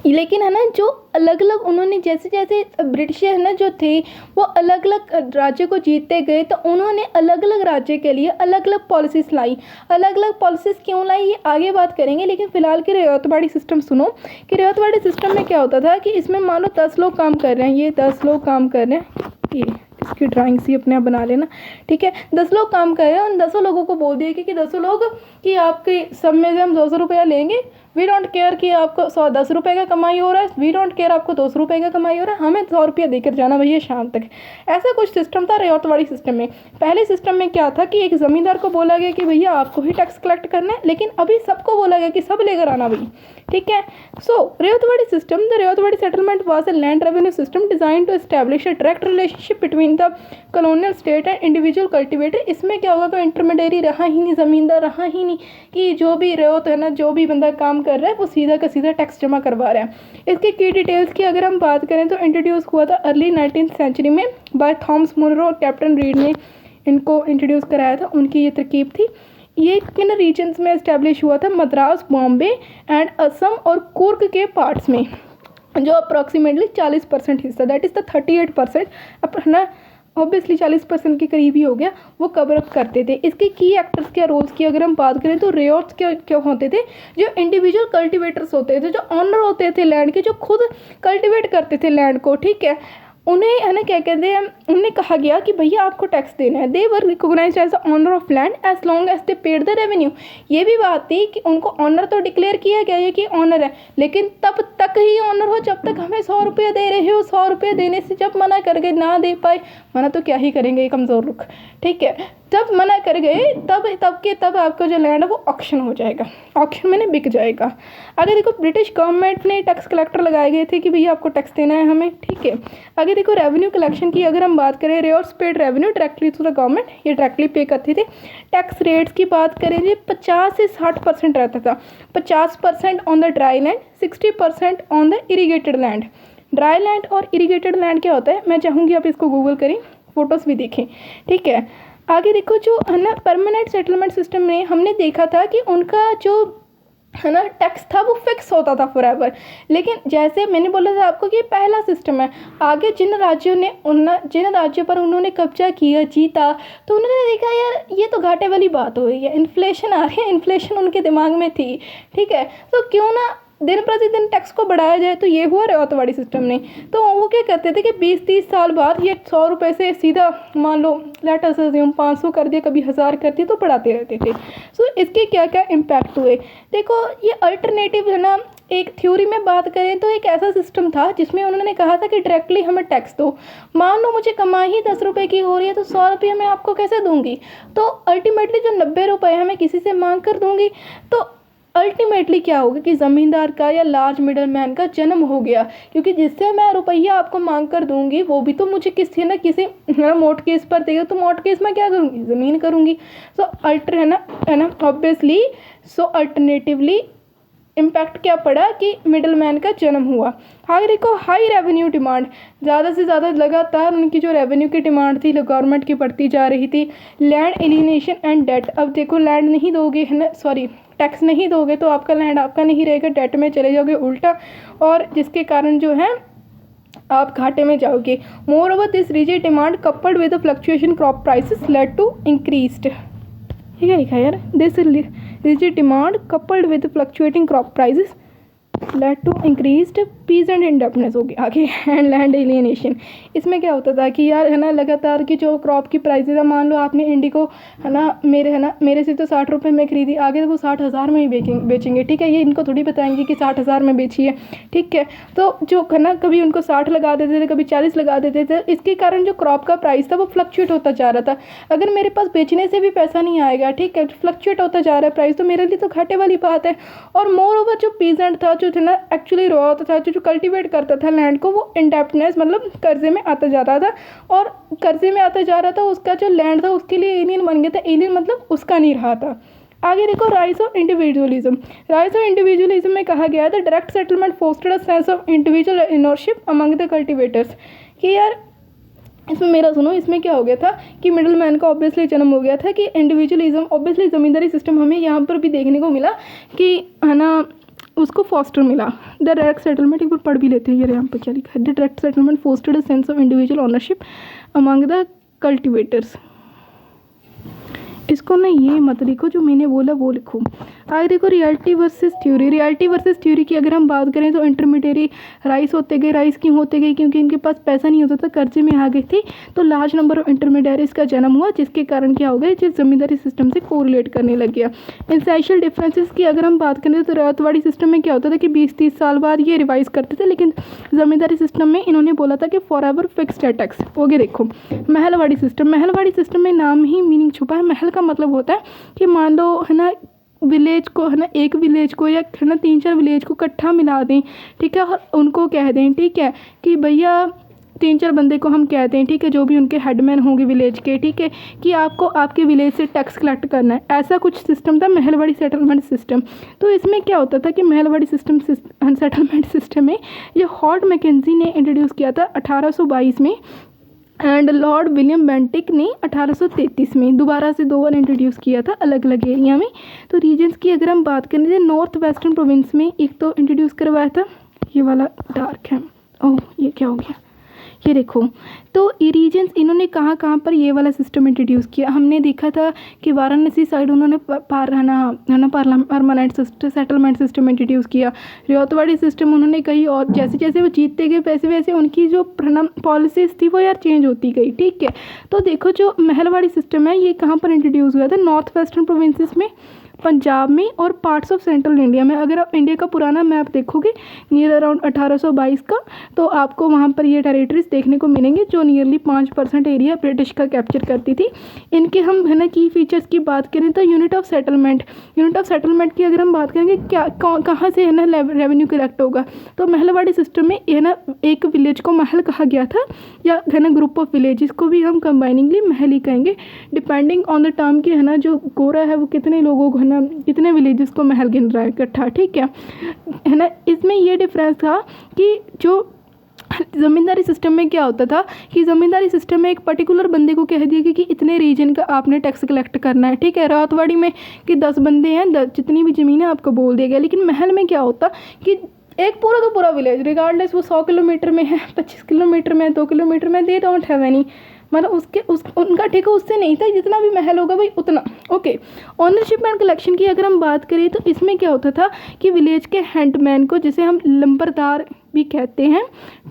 A: लेकिन है ना जो अलग अलग उन्होंने जैसे जैसे ब्रिटिश है ना जो थे वो अलग अलग राज्य को जीतते गए, तो उन्होंने अलग अलग राज्य के लिए अलग अलग पॉलिसीज़ लाई। अलग अलग पॉलिसीज़ क्यों लाई ये आगे बात करेंगे, लेकिन फ़िलहाल की रैयतवाड़ी सिस्टम सुनो कि रैयतवाड़ी सिस्टम में क्या होता था कि इसमें मान लो 10 लोग काम कर रहे हैं, ये 10 लोग काम कर रहे हैं, ये इसकी ड्राइंग सी अपने आप बना लेना, ठीक है। 10 लोग काम कर रहे हैं, उन 10 लोगों को बोल दिया कि 10 लोग कि आपके सब में से हम 200 रुपया लेंगे, वी डोंट केयर कि आपको 10 रुपये का कमाई हो रहा है, वी डोंट केयर आपको 200 रुपये का कमाई हो रहा है, हमें 100 रुपया देकर जाना भैया शाम तक। ऐसा कुछ सिस्टम था रैयतवाड़ी सिस्टम में। पहले सिस्टम में क्या था कि एक ज़मींदार को बोला गया कि भैया आपको ही टैक्स कलेक्ट करना है, लेकिन अभी सबको बोला गया कि सब लेकर आना भाई, ठीक है। So Ryotwari system, the Ryotwari settlement was a land revenue system design to establish a direct relationship between the colonial state and individual cultivator. इसमें क्या होगा, कोई इंटरमीडियरी रहा ही नहीं, ज़मींदार रहा ही नहीं कि जो भी रैयत है ना, जो भी बंदा काम कर रहा है वो सीधा का सीधा टैक्स जमा करवा रहा है। इसके की डिटेल्स की अगर हम बात करें तो इंट्रोड्यूस हुआ था अर्ली 19th सेंचुरी में बाय थॉमस मुनरो और कैप्टन रीड ने इनको इंट्रोड्यूस कराया था, उनकी ये तरकीब थी। ये किन रीजन्स में इस्टेब्लिश हुआ था, मद्रास, बॉम्बे एंड असम और कुर्ग के पार्ट्स में, जो अप्रॉक्सीमेटली 40% हिस्सा दैट इज़ द 38% अपना ऑब्वियसली 40% के करीब ही हो गया वो कवर अप करते थे। इसके की एक्टर्स क्या रोल्स की अगर हम बात करें तो रैयट्स क्या होते थे, जो इंडिविजुअल कल्टिवेटर्स होते थे, जो ऑनर होते थे लैंड के, जो खुद कल्टिवेट करते थे लैंड को, ठीक है, उन्हें है ना क्या कहते हैं, उन्हें कहा गया कि भैया आपको टैक्स देना है। They were recognised as the owner of land as long as they paid the revenue. ये भी बात थी कि उनको ऑनर तो डिक्लेयर किया गया है कि ऑनर है, लेकिन तब तक ही ऑनर हो जब तक हमें 100 रुपये दे रहे हो। 100 रुपये देने से जब मना कर गए, ना दे पाए, मना तो क्या ही करेंगे, कमज़ोर रुख, ठीक है, जब मना कर गए तब आपका जो लैंड है वो ऑक्शन हो जाएगा, ऑक्शन में बिक जाएगा। आगे देखो ब्रिटिश गवर्नमेंट ने टैक्स कलेक्टर लगाए गए थे कि भैया आपको टैक्स देना है हमें, ठीक है। आगे देखो रेवेन्यू कलेक्शन की अगर हम बात करें, ryots paid revenue directly to the government, ये डायरेक्टली पे करते थे। टैक्स रेट्स की बात करें जी 50 से 60% रहता था। 50% on the dry land, 60% on the irrigated land. Dry land और इरीगेटेड लैंड क्या होता है, मैं चाहूँगी आप इसको गूगल करें, फोटोज़ भी देखें, ठीक है। आगे देखो जो है ना परमानेंट सेटलमेंट सिस्टम में हमने देखा था कि उनका जो है ना टैक्स था वो फिक्स होता था फॉरएवर, लेकिन जैसे मैंने बोला था आपको कि पहला सिस्टम है, आगे जिन राज्यों पर उन्होंने कब्जा किया, जीता, तो उन्होंने देखा यार ये तो घाटे वाली बात हो गई है, इन्फ्लेशन आ रही है, इन्फ्लेशन उनके दिमाग में थी, ठीक है, तो क्यों ना दिन प्रतिदिन टैक्स को बढ़ाया जाए। तो ये हुआ रैयतवाड़ी सिस्टम ने। तो वो क्या करते थे कि 20-30 साल बाद ये 100 रुपये से सीधा मान लो लेट अस अज्यूम 500 कर दिया, कभी 1000 कर दिया, तो बढ़ाते रहते थे। सो इसके क्या क्या इम्पैक्ट हुए, देखो ये अल्टरनेटिव है ना, एक थ्योरी में बात करें तो एक ऐसा सिस्टम था जिसमें उन्होंने कहा था कि डायरेक्टली हमें टैक्स दो। मान लो मुझे कमाई ही 10 रुपये की हो रही है तो 100 रुपये मैं आपको कैसे दूंगी, तो अल्टीमेटली जो 90 रुपये है मैं किसी से मांग कर दूंगी। तो अल्टीमेटली क्या होगा कि ज़मींदार का या लार्ज मिडल मैन का जन्म हो गया, क्योंकि जिससे मैं रुपया आपको मांग कर दूंगी वो भी तो मुझे किसी न किसी मोर्टगेज पर देगा, तो मोर्टगेज में क्या करूँगी, ज़मीन करूँगी। सो है ना ऑब्वियसली, सो अल्टरनेटिवली इम्पैक्ट क्या पड़ा कि मिडल मैन का जन्म हुआ। आगे देखो हाई रेवेन्यू डिमांड, ज़्यादा से ज़्यादा लगातार उनकी जो रेवेन्यू की डिमांड थी गवर्नमेंट की बढ़ती जा रही थी। लैंड एलिनेशन एंड डेट, अब देखो लैंड नहीं दोगे है ना, सॉरी टैक्स नहीं दोगे तो आपका लैंड आपका नहीं रहेगा, डेट में चले जाओगे उल्टा, और जिसके कारण जो है आप घाटे में जाओगे। Moreover this rigid demand coupled with the fluctuation crop prices led to increased, ठीक है लिखा है यार, this rigid demand coupled with fluctuating crop prices led to increased peasant indebtedness होगी आगे एंड लैंड एलियनेशन। इसमें क्या होता था कि यार है ना लगातार की जो क्रॉप की प्राइसेस है, मान लो आपने इंडिको है ना मेरे से तो 60 रुपये में खरीदी, आगे तो वो 60,000 में ही बेचेंगे, ठीक है, ये इनको थोड़ी बताएंगे कि 60,000 में बेचिए, ठीक है। तो जो है ना कभी उनको 60 लगा देते थे, कभी 40 लगा देते थे, इसके कारण जो क्रॉप का प्राइस था वो फ्लक्चुएट होता जा रहा था। अगर मेरे पास बेचने से भी पैसा नहीं आएगा, ठीक है, फ्लक्चुएट होता जा रहा है प्राइस, तो मेरे लिए तो घाटे वाली बात है। और मोर ओवर जो पीजेंट था, जो थे ना एक्चुअली रॉ था, जो कल्टीवेट करता था लैंड को, वो इंडेप्टनेस मतलब कर्जे में आता जा रहा था, और कर्जे में आता जा रहा था, उसका जो लैंड था उसके लिए एलियन बन गया था, एलियन मतलब उसका नहीं रहा था। आगे देखो rise of individualism. Rise of individualism में कहा गया था direct settlement fostered a sense of individual ownership among the cultivators, कि यार इसमें मेरा सुनो, इसमें क्या हो गया था कि मिडिल मैन का ऑब्वियसली जन्म हो गया था, कि इंडिविजुअलिज्म ऑब्वियसली ज़मींदारी सिस्टम हमें यहाँ पर भी देखने को मिला कि है ना उसको फॉस्टर मिला। द डायरेक्ट सेटलमेंट, एक बार पढ़ भी लेते हैं यार यहाँ पर क्या लिखा है, the direct settlement fostered a sense of individual ownership among the cultivators. इसको ना ये मत लिखो जो मैंने बोला वो लिखो। आगे देखो realty versus theory. Realty versus theory की अगर हम बात करें तो इंटरमीडियरी राइस होते गए। राइस क्यों होते गए? क्योंकि इनके पास पैसा नहीं होता था, कर्जे में आ गए थे, तो लार्ज नंबर ऑफ इंटरमीडियरीज का जन्म हुआ, जिसके कारण क्या हो गया, जिस जमींदारी सिस्टम से कोरिलेट करने लग गया। इंसेंशियल डिफरेंसेस की अगर हम बात करें तो रैयतवाड़ी सिस्टम में क्या होता था कि 20-30 साल बाद ये रिवाइज करते थे, लेकिन जमींदारी सिस्टम में इन्होंने बोला था कि फॉर एवर फिक्स्ड है टैक्स। ओके देखो महलवाड़ी सिस्टम। महलवाड़ी सिस्टम में नाम ही मीनिंग छुपा है। महल का मतलब होता है कि मान लो है ना विलेज को है ना, एक विलेज को या है ना 3-4 विलेज को इकट्ठा मिला दें, ठीक है, और उनको कह दें, ठीक है, कि भैया 3-4 बंदे को हम कहते हैं, ठीक है, जो भी उनके हेडमैन होंगे विलेज के, ठीक है, कि आपको आपके विलेज से टैक्स कलेक्ट करना है। ऐसा कुछ सिस्टम था महलवाड़ी सेटलमेंट सिस्टम। तो इसमें क्या होता था कि महलवाड़ी सेटलमेंट सिस्टम में ये हॉर्ट मैकेंजी ने इंट्रोड्यूस किया था 1822 में, एंड लॉर्ड विलियम बेंटिक ने 1833 में दोबारा से 2 बार इंट्रोड्यूस किया था अलग अलग एरिया में। तो रीजन्स की अगर हम बात करें तो नॉर्थ वेस्टर्न प्रोविंस में एक तो इंट्रोड्यूस करवाया था, ये वाला डार्क है, ओह ये क्या हो गया, ये देखो। तो ये रीजन्स इन्होंने कहाँ कहाँ पर ये वाला सिस्टम इंट्रोड्यूस किया। हमने देखा था कि वाराणसी साइड उन्होंने परमानेंट सेटलमेंट सिस्टम इंट्रोड्यूस किया। रियातवाड़ी सिस्टम उन्होंने कहीं और, जैसे जैसे वो जीतते गए वैसे वैसे उनकी जो पॉलिसीज़ थी वो यार चेंज होती गई, ठीक है। तो देखो जो महलवाड़ी सिस्टम है ये कहाँ पर इंट्रोड्यूस हुआ था, नॉर्थ वेस्टर्न प्रोविंसेस में, पंजाब में और पार्ट्स ऑफ सेंट्रल इंडिया में। अगर आप इंडिया का पुराना मैप देखोगे नियर अराउंड 1822 का, तो आपको वहाँ पर ये टेरिटरीज देखने को मिलेंगे जो नियरली 5% एरिया ब्रिटिश का कैप्चर करती थी। इनके हम है ना की फीचर्स की बात करें तो यूनिट ऑफ सेटलमेंट की अगर हम बात करेंगे क्या कहाँ से है ना रेवेन्यू कलेक्ट होगा, तो महलवाड़ी सिस्टम में है ना एक विलेज को महल कहा गया था, या है ना ग्रुप ऑफ विलेजेस को भी हम कंबाइनिंगली महल ही कहेंगे, डिपेंडिंग ऑन द टर्म की है ना जो गोरा है वो कितने लोगों को है ना कितने विलेजेस को महल गिन रहा है इकट्ठा, ठीक है ना। इसमें ये डिफरेंस था कि जो ज़मींदारी सिस्टम में क्या होता था कि ज़मींदारी सिस्टम में एक पर्टिकुलर बंदे को कह दिया कि इतने रीजन का आपने टैक्स कलेक्ट करना है, ठीक है। रातवाड़ी में कि 10 बंदे हैं, जितनी भी ज़मीन है आपको बोल दिया गया। लेकिन महल में क्या होता कि एक पूरा का पूरा विलेज रिगार्डलेस वो 100 किलोमीटर में है, 25 किलोमीटर में, 2 किलोमीटर में, दे डोंट हैव एनी, मतलब उनका ठीक है उससे नहीं था, जितना भी महल होगा भाई उतना। ओके ऑनरशिप एंड कलेक्शन की अगर हम बात करें तो इसमें क्या होता था कि विलेज के हैंडमैन को, जिसे हम लंबरदार भी कहते हैं,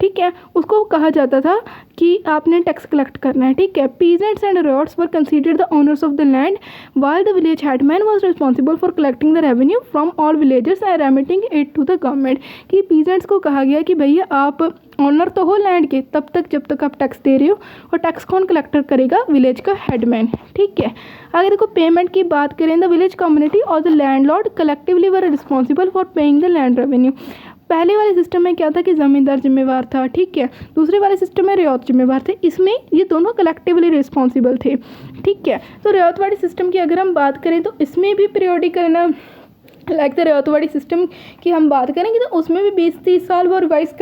A: ठीक है, उसको कहा जाता था कि आपने टैक्स कलेक्ट करना है, ठीक है। Peasants and ryots were considered the owners of the land while the village headman was responsible for collecting the revenue from all villagers and remitting it to the government. कि पीजेंट्स को कहा गया कि भैया आप ऑनर तो हो लैंड के तब तक जब तक आप टैक्स दे रहे हो, और टैक्स कौन कलेक्टर करेगा, विलेज का हेडमैन, ठीक है। अगर देखो पेमेंट की बात करें, द विलेज कम्युनिटी और the landlord collectively were responsible for paying the land revenue. पहले वाले सिस्टम में क्या था कि ज़मींदार जिम्मेवार था, ठीक है, दूसरे वाले सिस्टम में रियात जिम्मेवार थे, इसमें ये दोनों कलेक्टिवली रिस्पॉन्सिबल थे, ठीक है। तो रियातवाड़ी सिस्टम की अगर हम बात करें तो इसमें भी पीरियोडिक है ना लाइक द रेवतवाड़ी सिस्टम की हम बात करेंगे तो उसमें भी 20-30 साल वो रिवाइज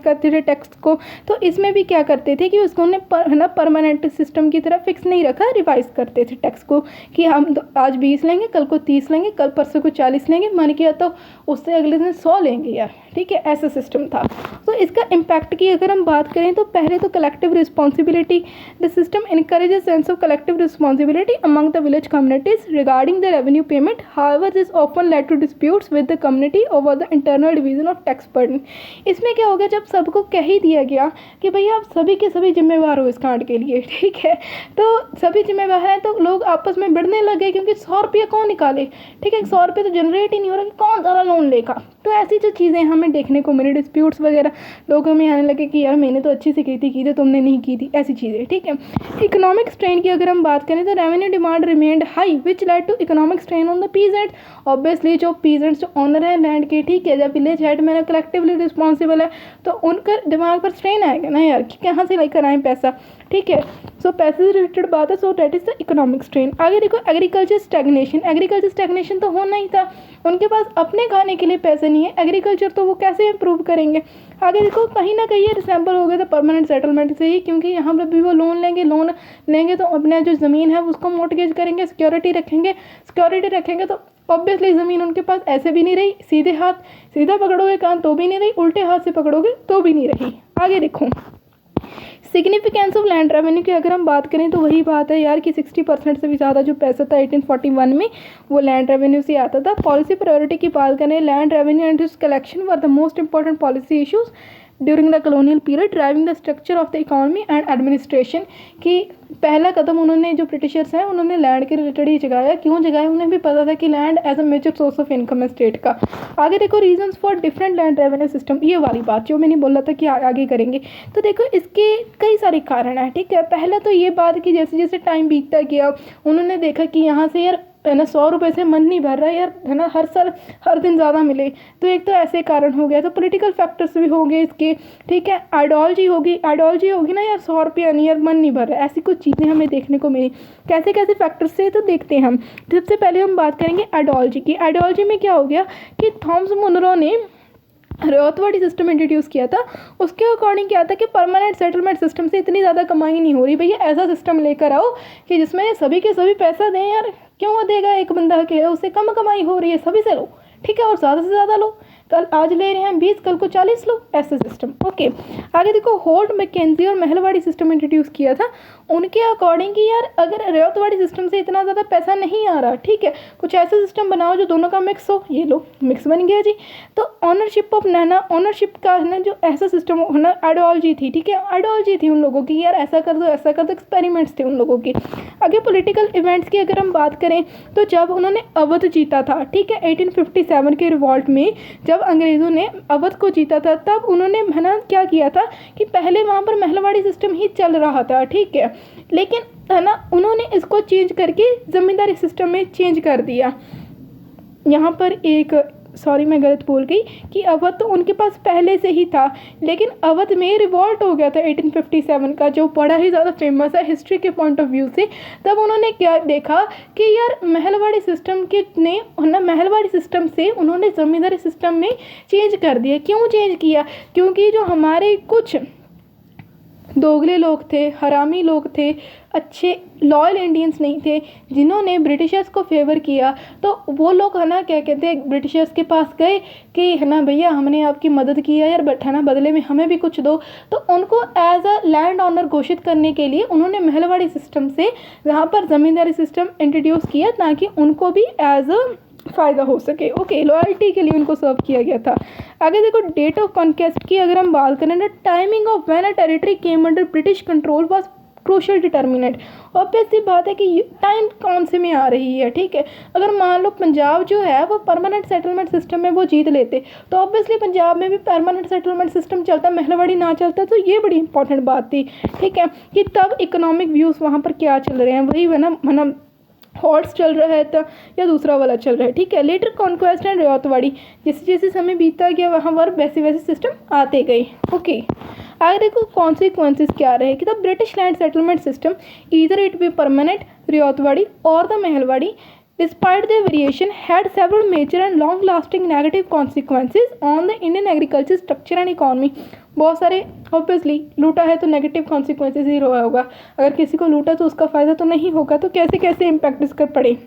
A: करते थे टेक्स्ट को। तो इसमें भी क्या करते थे कि उसको है ना परमानेंट सिस्टम की तरह फिक्स नहीं रखा, रिवाइज करते थे टेक्स्ट को कि हम आज 20 लेंगे, कल को 30 लेंगे, कल परसों को 40 लेंगे, मन किया तो उससे अगले दिन 100 लेंगे यार, ठीक है, ऐसा सिस्टम था। तो इसका इम्पैक्ट की अगर हम बात करें तो पहले तो collective responsibility, the system encourages sense of collective responsibility among the village communities regarding the revenue payment, however this often led to disputes with the community over the internal division of tax burden। इसमें क्या हो गया, जब सबको कह ही दिया गया कि भैया आप सभी के सभी जिम्मेवार हो इस कांड के लिए, ठीक है, तो सभी जिम्मेवार हैं, तो लोग आपस में भिड़ने लगे क्योंकि 100 रुपये कौन निकाले, ठीक है, 100 रुपये तो जनरेट ही नहीं हो रहा कि कौन ज़्यादा लोन लेगा। तो ऐसी जो चीज़ें हमें देखने को मिली, डिस्प्यूट्स वगैरह, लोग हमें आने लगे कि यार मैंने तो अच्छी से की थी तुमने नहीं की थी, ऐसी चीज़ें, ठीक है। इकोनॉमिक स्ट्रेन की अगर हम बात करें तो revenue demand remained high which led to economic strain on the peasant. Obviously जो पीजेंट्स जो ऑनर है लैंड के, ठीक है, जब विलेज हेड मेरा कलेक्टिवली रिस्पॉन्सिबल है तो उनका दिमाग पर स्ट्रेन आएगा ना यार कि कहाँ से लेकर आएँ पैसा, ठीक है। सो पैसे से रिलेटेड बात है, so that is the economic strain. आगे देखो एग्रीकल्चर स्टैग्नेशन, एग्रीकल्चर स्टैग्नेशन तो होना ही था, उनके पास अपने खाने के लिए पैसे नहीं है, एग्रीकल्चर तो वो कैसे इम्प्रूव करेंगे। आगे देखो कहीं ना कहीं ये रिसेंबल हो गया था परमानेंट सेटलमेंट से ही, क्योंकि यहाँ पर भी वो लोन लेंगे तो अपने जो ज़मीन है उसको मोर्टगेज करेंगे, सिक्योरिटी रखेंगे तो ऑब्वियसली ज़मीन उनके पास ऐसे भी नहीं रही, सीधा पकड़ोगे कान तो भी नहीं रही, उल्टे हाथ से पकड़ोगे तो भी नहीं रही। आगे देखो सिग्निफिकेंस ऑफ लैंड रेवेन्यू की अगर हम बात करें तो वही बात है यार कि 60% से भी ज़्यादा जो पैसा था 1841 में वो लैंड रेवेन्यू से आता था। पॉलिसी प्रायोरिटी की बात करें, land revenue and it's collection were the most important policy issues during the colonial period driving the structure of the economy and administration. कि पहला कदम उन्होंने जो ब्रिटिशर्स हैं उन्होंने लैंड के रिलेटेड ही जगाया। क्यों जगाया, उन्हें भी पता था कि land as a major source of income है स्टेट का। आगे देखो reasons for different land revenue system, ये वाली बात जो मैंने बोला था कि आगे करेंगे। तो देखो इसके कई सारे कारण हैं, ठीक है। पहला तो ये बात कि जैसे जैसे टाइम बीतता गया उन्होंने देखा कि यहाँ से यार है ना 100 रुपये से मन नहीं भर रहा है यार, है ना, हर साल हर दिन ज़्यादा मिले, तो एक तो ऐसे कारण हो गया। तो पॉलिटिकल फैक्टर्स भी होंगे इसके, ठीक है। आइडियोलॉजी होगी ना यार, 100 रुपया नहीं यार, मन नहीं भर रहा है, ऐसी कुछ चीज़ें हमें देखने को मिली। कैसे कैसे फैक्टर्स से तो देखते हैं हम। सबसे पहले हम बात करेंगे आइडियोलॉजी की। आइडियोलॉजी में क्या हो गया कि थॉमस मुनरो ने रेवतवाड़ी सिस्टम इंट्रोड्यूस किया था। उसके अकॉर्डिंग क्या था कि परमानेंट सेटलमेंट सिस्टम से इतनी ज़्यादा कमाई नहीं हो रही, भैया ऐसा सिस्टम लेकर आओ कि जिसमें सभी के सभी पैसा दें यार, क्यों देगा एक बंदा अकेला, उससे कम कमाई हो रही है, सभी से लो, ठीक है, और ज़्यादा से ज़्यादा लो, कल आज ले रहे हैं 20 कल को 40 लो, ऐसा सिस्टम, ओके। आगे देखो होल्ट मैकेंजी और महलवाड़ी सिस्टम इंट्रोड्यूस किया था। उनके अकॉर्डिंग कि यार अगर रेवतवाड़ी सिस्टम से इतना ज़्यादा पैसा नहीं आ रहा, ठीक है, कुछ ऐसा सिस्टम बनाओ जो दोनों का मिक्स हो, ये लो मिक्स बन गया जी। तो ऑनरशिप ऑफ नैना, ऑनरशिप का है ना जो ऐसा सिस्टम होना, आइडियोलॉजी थी, ठीक है, आइडियोलॉजी थी उन लोगों की यार ऐसा कर दो एक्सपेरिमेंट्स थे उन लोगों के। आगे पॉलिटिकल इवेंट्स की अगर हम बात करें तो जब उन्होंने अवध जीता था, ठीक है, 1857 के रिवॉल्ट में जब अंग्रेज़ों ने अवध को जीता था, तब उन्होंने है ना क्या किया था कि पहले वहाँ पर महलवाड़ी सिस्टम ही चल रहा था, ठीक है, लेकिन है ना उन्होंने इसको चेंज करके ज़मींदारी सिस्टम में चेंज कर दिया। यहाँ पर एक सॉरी मैं गलत बोल गई कि अवध तो उनके पास पहले से ही था, लेकिन अवध में रिवॉल्ट हो गया था 1857 का, जो बड़ा ही ज़्यादा फेमस है हिस्ट्री के पॉइंट ऑफ व्यू से। तब उन्होंने क्या देखा कि यार महलवाड़ी सिस्टम के ने ना महलवाड़ी सिस्टम से उन्होंने ज़मींदारी सिस्टम में चेंज कर दिया। क्यों चेंज किया, क्योंकि जो हमारे कुछ दोगले लोग थे, हरामी लोग थे, अच्छे लॉयल इंडियंस नहीं थे, जिन्होंने ब्रिटिशर्स को फेवर किया, तो वो लोग है ना क्या कहते हैं ब्रिटिशर्स के पास गए कि है ना भैया हमने आपकी मदद की है यार, बट है ना बदले में हमें भी कुछ दो। तो उनको एज अ लैंड ऑनर घोषित करने के लिए उन्होंने महलवाड़ी सिस्टम से वहाँ पर ज़मींदारी सिस्टम इंट्रोड्यूस किया ताकि उनको भी एज अ फ़ायदा हो सके, ओके, लॉयल्टी के लिए उनको सर्व किया गया था। आगे देखो डेट ऑफ कॉन्क्वेस्ट की अगर हम बात करें ना, timing of when a territory came under British control was crucial determinant. Obvious सी बात है कि टाइम कौन से में आ रही है, ठीक है। अगर मान लो पंजाब जो है वो परमानेंट सेटलमेंट सिस्टम में वो जीत लेते तो ऑब्वियसली पंजाब में भी परमानेंट सेटलमेंट सिस्टम चलता, महलवाड़ी ना चलता, तो ये बड़ी इंपॉर्टेंट बात थी, ठीक है, कि तब इकोनॉमिक व्यूज़ वहाँ पर क्या चल रहे हैं, वही है ना हॉर्स चल रहा है तो या दूसरा वाला चल रहा है, ठीक है। लेटर कॉन्क्वेस्ट एंड रेवतवाड़ी, जैसे जैसे समय बीतता गया वहाँ पर वैसे वैसे सिस्टम आते गए, ओके। आगे देखो कॉन्सिक्वेंसेस क्या रहे कि the British land settlement system either it be permanent Ryotwari और the Mahalwari despite their variation, had several major and long-lasting negative consequences on the Indian agriculture structure and economy. बहुत सारे ऑब्वियसली लूटा है तो नेगेटिव कॉन्सिक्वेंसेज ही रहा होगा, अगर किसी को लूटा तो उसका फ़ायदा तो नहीं होगा, तो कैसे कैसे इम्पैक्ट इसका पड़े।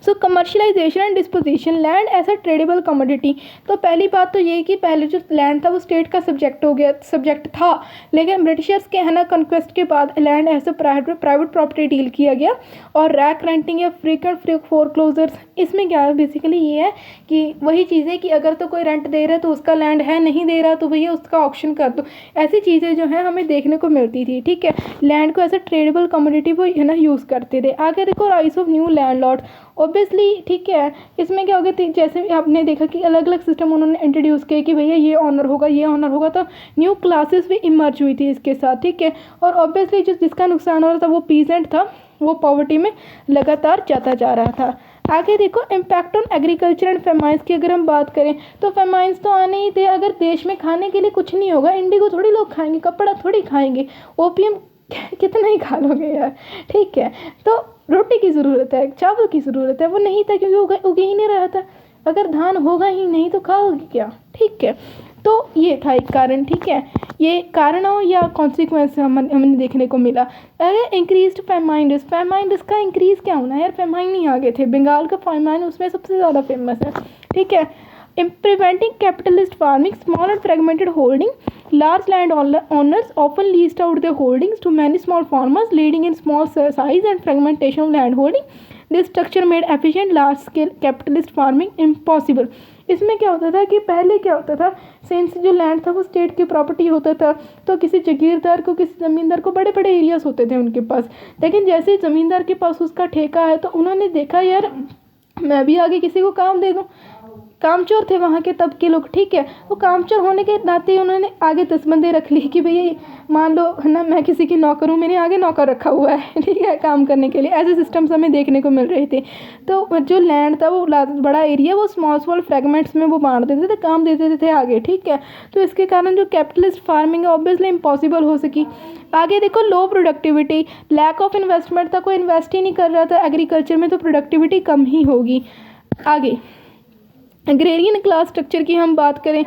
A: So commercialisation and disposition land as a tradable commodity. तो पहली बात तो ये कि पहले जो लैंड था वो स्टेट का सब्जेक्ट था, लेकिन ब्रिटिशर्स के है ना कन्क्वेस्ट के बाद land as a private property deal किया गया। और रैक रेंटिंग या फ्रीक्वेंट फोरक्लोजर्स, इसमें क्या है बेसिकली ये है कि वही चीज़ें कि अगर तो कोई रेंट दे रहा है तो उसका लैंड है, नहीं दे रहा तो भैया उसका ऑक्शन कर दो, ऐसी चीज़ें जो है हमें देखने को मिलती थी। ठीक है, लैंड को एज अ ट्रेडेबल कमोडिटी वो है ना यूज़ करते थे। आगे देखो rice of new land Lord, obviously ठीक है, इसमें क्या हो गया जैसे आपने देखा कि अलग अलग सिस्टम उन्होंने इंट्रोड्यूस किए कि भैया ये ऑनर होगा, ये ऑनर होगा, तो न्यू क्लासेस भी इमर्ज हुई थी इसके साथ। ठीक है, और ऑब्वियसली जिसका नुकसान हो रहा था वो पीजेंट था, वो पॉवर्टी में लगातार जाता जा रहा था। आगे देखो impact on agriculture and famines की अगर हम बात करें तो फेमाइंस तो आने ही थे, अगर देश में खाने के लिए कुछ नहीं होगा, इंडिगो थोड़ी लोग खाएंगे, कपड़ा थोड़ी खाएंगे, ओपीएम कितना ही खा लोगे यार। ठीक है, तो रोटी की ज़रूरत है, चावल की ज़रूरत है, वो नहीं था क्योंकि उगे ही नहीं रहा था। अगर धान होगा ही नहीं तो खाओगे क्या। ठीक है, तो ये था एक कारण। ठीक है, ये कारण हो या कॉन्सिक्वेंस हमने देखने को मिला। अगर इंक्रीज फेमाइन इसका इंक्रीज़ क्या होना है यार, फेमाइन नहीं आ गए थे, बंगाल का फेमाइन उसमें सबसे ज़्यादा फेमस है। ठीक है, preventing capitalist farming, small and fragmented holding, large land owners often leased out their holdings to many small farmers, leading in small size and fragmentation of land holding. This structure made efficient large scale capitalist farming impossible. इसमें क्या होता था कि पहले क्या होता था, सिंस जो लैंड था वो स्टेट की प्रॉपर्टी होता था, तो किसी जागीरदार को, किसी ज़मींदार को बड़े बड़े एरियाज होते थे उनके पास, लेकिन जैसे ही ज़मींदार के पास उसका ठेका है तो उन्होंने देखा यार मैं भी आगे किसी को काम दे दूँ। कामचोर थे वहाँ के तब के लोग। ठीक है, वो कामचोर होने के नाते उन्होंने आगे 10 बंदे रख लिए कि भैया मान लो है ना मैं किसी की नौकर हूँ, मैंने आगे नौकर रखा हुआ है। ठीक है, काम करने के लिए ऐसे सिस्टम्स हमें देखने को मिल रहे थे। तो जो लैंड था वो बड़ा एरिया वो स्मॉल फ्रेगमेंट्स में वो बांट देते थे, काम दे देते थे आगे। ठीक है, तो इसके कारण जो कैपिटलिस्ट फार्मिंग है ऑब्वियसली इम्पॉसिबल हो सकी। आगे देखो low productivity, lack of investment था, कोई इन्वेस्ट ही नहीं कर रहा था एग्रीकल्चर में, तो प्रोडक्टिविटी कम ही होगी। आगे एग्रेरियन क्लास स्ट्रक्चर की हम बात करें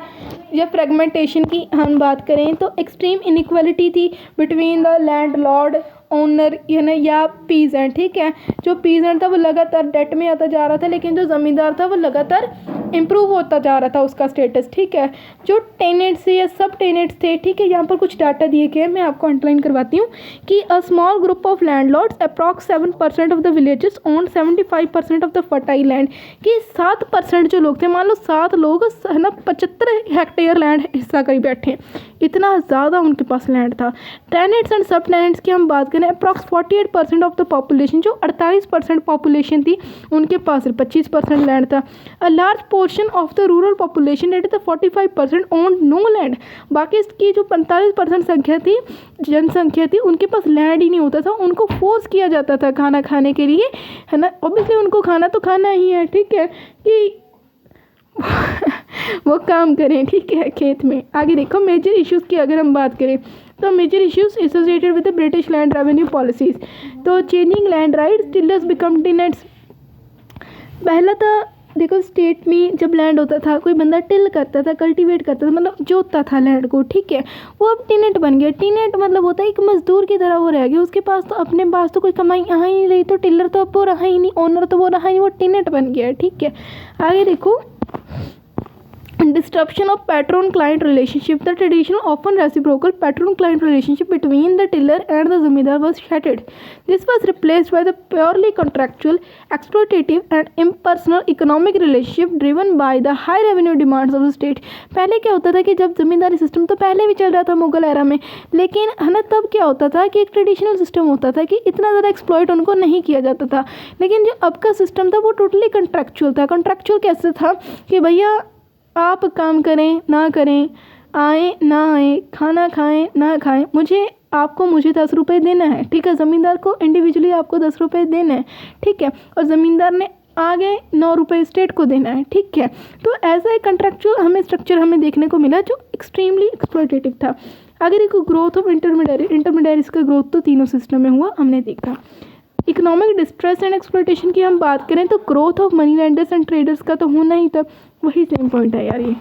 A: या फ्रेगमेंटेशन की हम बात करें तो एक्सट्रीम इनइक्वालिटी थी between the land Lord owner या पीजेंट। ठीक है, जो पीजेंट था वो लगातार डेट में आता जा रहा था, लेकिन जो ज़मींदार था वो लगातार इम्प्रूव होता जा रहा था उसका स्टेटस। ठीक है, जो टेनेंट्स या सब टेनेंट्स थे, ठीक है, यहाँ पर कुछ डाटा दिए गए हैं, मैं आपको अंडरलाइन करवाती हूँ कि a small group of landlords approx 7% of the villages own 75% of the fertile land, कि 7% जो लोग थे, मान लो 7 लोग है ना 75 हेक्टेयर लैंड हिस्सा कर बैठे, इतना ज़्यादा उनके पास लैंड था। टेनेंट्स एंड सब टेनेंट्स की हम बात करें अप्रॉक्स 48% ऑफ द पॉपुलेशन, जो 48% पॉपुलेशन थी उनके पास 25% लैंड था। A large portion of the rural population that the 45% own no land, बाकी इसकी जो 45% संख्या थी, जनसंख्या थी, उनके पास लैंड ही नहीं होता था, उनको फोर्स किया जाता था खाना खाने के लिए, है ना। ऑब्वियसली उनको खाना तो खाना ही है, ठीक है, कि वो काम करें, ठीक है, खेत में। आगे देखो मेजर इश्यूज़ की अगर हम बात करें तो major issues associated with the British land revenue policies, तो changing land rights, tillers become tenants. पहला था देखो स्टेट में जब लैंड होता था, कोई बंदा टिल करता था, कल्टीवेट करता था, मतलब जोतता था लैंड को, ठीक है, वो अब टेनेंट बन गया। टेनेंट मतलब होता है एक मजदूर की तरह वो रह गया, उसके पास तो अपने पास तो कोई कमाई आ ही नहीं रही, तो टिलर तो अब वो रहा ही नहीं, ओनर तो वो रहा ही, वो टेनेंट बन गया, ठीक है। आगे देखो disruption of patron-client relationship, the traditional often reciprocal patron-client relationship between the tiller and the zamindar was shattered. This was replaced by the purely contractual, exploitative and impersonal economic relationship driven by the high revenue demands of the state. पहले क्या होता था कि जब ज़मींदारी सिस्टम तो पहले भी चल रहा था मुगल एरा में, लेकिन है ना तब क्या होता था कि एक ट्रेडिशनल सिस्टम होता था कि इतना ज़्यादा एक्सप्लॉइट उनको नहीं किया जाता था, लेकिन जो अब का सिस्टम था वो टोटली कंट्रैक्चुअल था। कंट्रैक्चुअल कैसे था कि भैया आप काम करें ना करें, आए ना आए, खाना खाएं ना खाएं, मुझे 10 रुपये देना है, ठीक है, ज़मींदार को इंडिविजुअली आपको 10 रुपये देना है, ठीक है, और ज़मींदार ने आगे 9 रुपये स्टेट को देना है, ठीक है। तो ऐसा एक कंट्रैक्चुअल हमें स्ट्रक्चर हमें देखने को मिला जो एक्सट्रीमली एक्सप्लॉइटेटिव था। आगे देखो ग्रोथ ऑफ इंटरमीडियरीज का ग्रोथ तो तीनों सिस्टम में हुआ, हमने देखा। इकोनॉमिक डिस्ट्रेस एंड एक्सप्लॉयटेशन की हम बात करें तो growth of money lenders and traders का तो होना ही था, वही सेम पॉइंट है यार ये।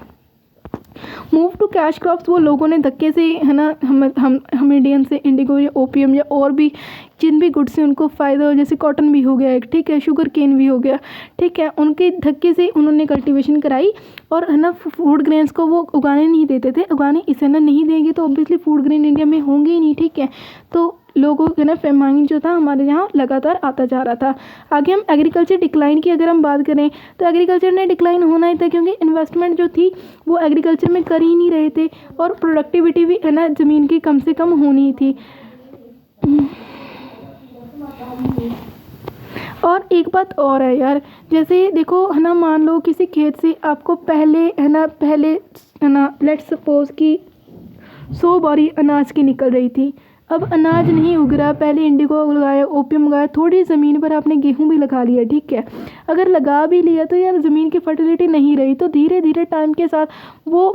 A: मूव टू कैश क्रॉप्स, वो लोगों ने धक्के से है ना हम इंडियन से इंडिगो या ओपीएम या और भी जिन भी गुड्स से उनको फ़ायदा हो, जैसे कॉटन भी हो गया एक, ठीक है, शुगर केन भी हो गया, ठीक है, उनके धक्के से उन्होंने कल्टीवेशन कराई और है ना फूड ग्रेन्स को वो उगाने नहीं देते थे। उगाने इसे ना नहीं देंगे तो ऑब्वियसली फूड ग्रेन इंडिया में होंगे ही नहीं, ठीक है। तो लोगों के ना फेमाइन जो था हमारे यहाँ लगातार आता जा रहा था। आगे हम एग्रीकल्चर डिक्लाइन की अगर हम बात करें तो एग्रीकल्चर ने डिक्लाइन होना ही था, क्योंकि इन्वेस्टमेंट जो थी वो एग्रीकल्चर में कर ही नहीं रहे थे और प्रोडक्टिविटी भी है ना ज़मीन की कम से कम होनी थी। और एक बात और है यार, जैसे देखो है ना, मान लो किसी खेत से आपको पहले है ना लेट्स सपोज कि 100 बोरी अनाज की निकल रही थी, अब अनाज नहीं उग रहा, पहले इंडिगो लगाया, ओपीएम लगाया, थोड़ी ज़मीन पर आपने गेहूं भी लगा लिया, ठीक है, अगर लगा भी लिया तो यार ज़मीन की फर्टिलिटी नहीं रही, तो धीरे धीरे टाइम के साथ वो,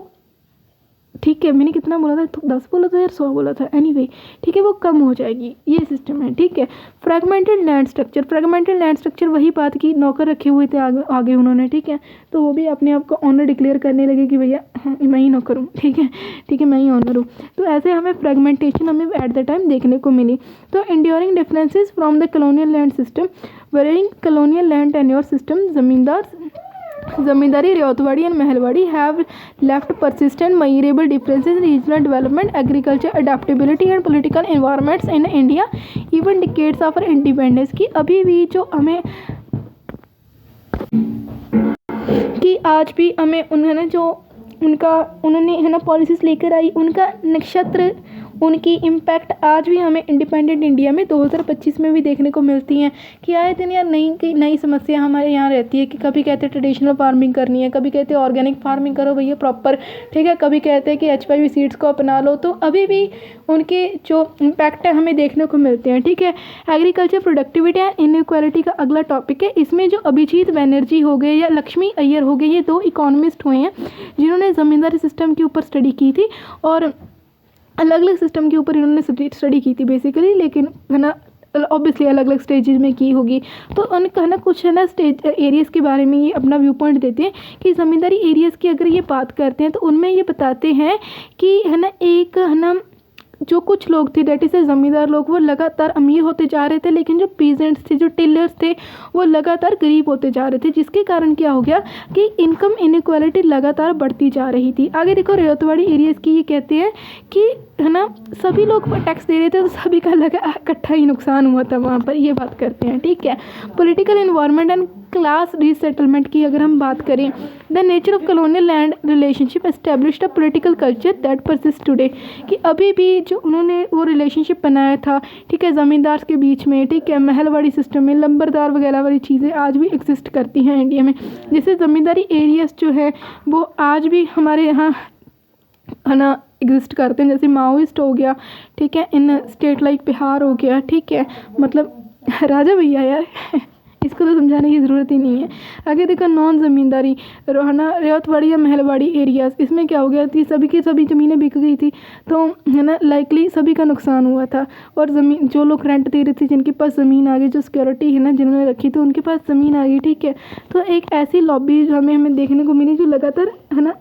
A: ठीक है, मैंने कितना बोला था, तो 10 बोला था यार, 100 बोला था, एनीवे ठीक है, वो कम हो जाएगी, ये सिस्टम है, ठीक है। Fragmented land structure, fragmented land structure वही बात की नौकर रखे हुए थे आगे उन्होंने, ठीक है, तो वो भी अपने आप को ऑनर डिक्लेयर करने लगे कि भैया मैं ही नौकर हूँ, ठीक है, मैं ही ऑनर हूँ। तो ऐसे हमें फ्रेगमेंटेशन हमें एट द टाइम देखने को मिली। तो enduring differences from the colonial land system, varying colonial land tenure system, Zamindari, Ryotwari and Mahalwari have left persistent measurable differences in regional development, agriculture adaptability and political environments in India even decades after independence। की अभी भी जो हमें कि आज भी हमें उन्होंने जो उन्होंने है ना पॉलिसीज़ लेकर आई, उनका नक्षत्र, उनकी इम्पैक्ट आज भी हमें इंडिपेंडेंट इंडिया में 2025 में भी देखने को मिलती हैं कि आए दिन यार नई समस्या हमारे यहाँ रहती है कि कभी कहते हैं ट्रेडिशनल फार्मिंग करनी है, कभी कहते हैं ऑर्गेनिक फार्मिंग करो भैया प्रॉपर, ठीक है, कभी कहते हैं कि HYV सीड्स को अपना लो, तो अभी भी उनके जो इम्पैक्ट है हमें देखने को मिलते हैं, ठीक है। एग्रीकल्चर प्रोडक्टिविटी एंड इनइक्वालिटी का अगला टॉपिक है, इसमें जो अभिजीत बनर्जी हो गए या लक्ष्मी अय्यर हो गए, ये 2 इकोनॉमिस्ट हुए हैं जिन्होंने ज़मींदारी सिस्टम के ऊपर स्टडी की थी और अलग अलग सिस्टम के ऊपर इन्होंने स्टडी की थी बेसिकली, लेकिन है ना ऑब्वियसली अलग अलग स्टेजेस में की होगी। तो उनका है ना कुछ है ना स्टेज एरियाज़ के बारे में ये अपना व्यू पॉइंट देते हैं कि ज़मींदारी एरियाज़ की अगर ये बात करते हैं तो उनमें ये बताते हैं कि है ना एक है ना जो कुछ लोग थे डेट इज ज़मींदार लोग, वो लगातार अमीर होते जा रहे थे, लेकिन जो पीजेंट्स थे, जो टिलर्स थे, वो लगातार गरीब होते जा रहे थे, जिसके कारण क्या हो गया कि इनकम इनइक्वालिटी लगातार बढ़ती जा रही थी। आगे देखो रियायतवाड़ी एरियाज़ की ये कहते हैं कि है ना सभी लोग टैक्स दे रहे थे तो सभी का इकट्ठा ही नुकसान हुआ था वहाँ पर, ये बात करते हैं, ठीक है। Political environment and class resettlement की अगर हम बात करें, the nature of colonial land relationship established a political culture that persist today, कि अभी भी जो उन्होंने वो रिलेशनशिप बनाया था, ठीक है, ज़मींदार के बीच में, ठीक है, महलवाड़ी सिस्टम में, लंबरदार वगैरह वाली चीज़ें आज भी एग्जिस्ट करती हैं इंडिया में। जैसे ज़मींदारी एरियाज़ जो है वो आज भी हमारे यहाँ है ना एग्जिस्ट करते हैं, जैसे माओइस्ट हो गया, ठीक है, इन स्टेट लाइक बिहार हो गया, ठीक है, मतलब राजा भैया यार इसको तो समझाने की ज़रूरत ही नहीं है। आगे देखा नॉन ज़मींदारी है ना रियायतवाड़ी या महलवाड़ी एरियाज़, इसमें क्या हो गया कि सभी की सभी ज़मीनें बिक गई थी, तो है ना लाइकली सभी का नुकसान हुआ था, और ज़मीन जो लोग रेंट दे रहे थे, जिनके पास ज़मीन आ गई, जो सिक्योरिटी है ना जिन्होंने रखी थी उनके पास ज़मीन आ गई, ठीक है, तो एक ऐसी लॉबी जो हमें देखने को मिली जो लगातार है ना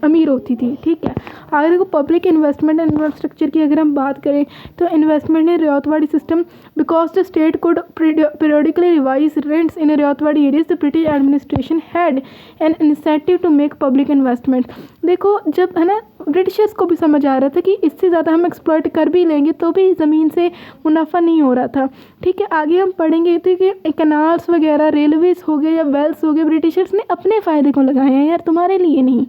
A: अमीर होती थी, ठीक है। आगे देखो पब्लिक इन्वेस्टमेंट एंड इंफ्रास्ट्रक्चर की अगर हम बात करें तो investment in Ryotwari system, because the state could periodically revise rents in Ryotwari areas, the British administration had an incentive to make public investment. देखो जब है ना ब्रिटिशर्स को भी समझ आ रहा था कि इससे ज़्यादा हम एक्सप्लॉइट कर भी लेंगे तो भी ज़मीन से मुनाफा नहीं हो रहा था, ठीक है। आगे हम पढ़ेंगे तो कि कैनाल्स वगैरह, रेलवेज़ हो गए या वेल्स हो गए, ब्रिटिशर्स ने अपने फ़ायदे को लगाए हैं यार, तुम्हारे लिए नहीं।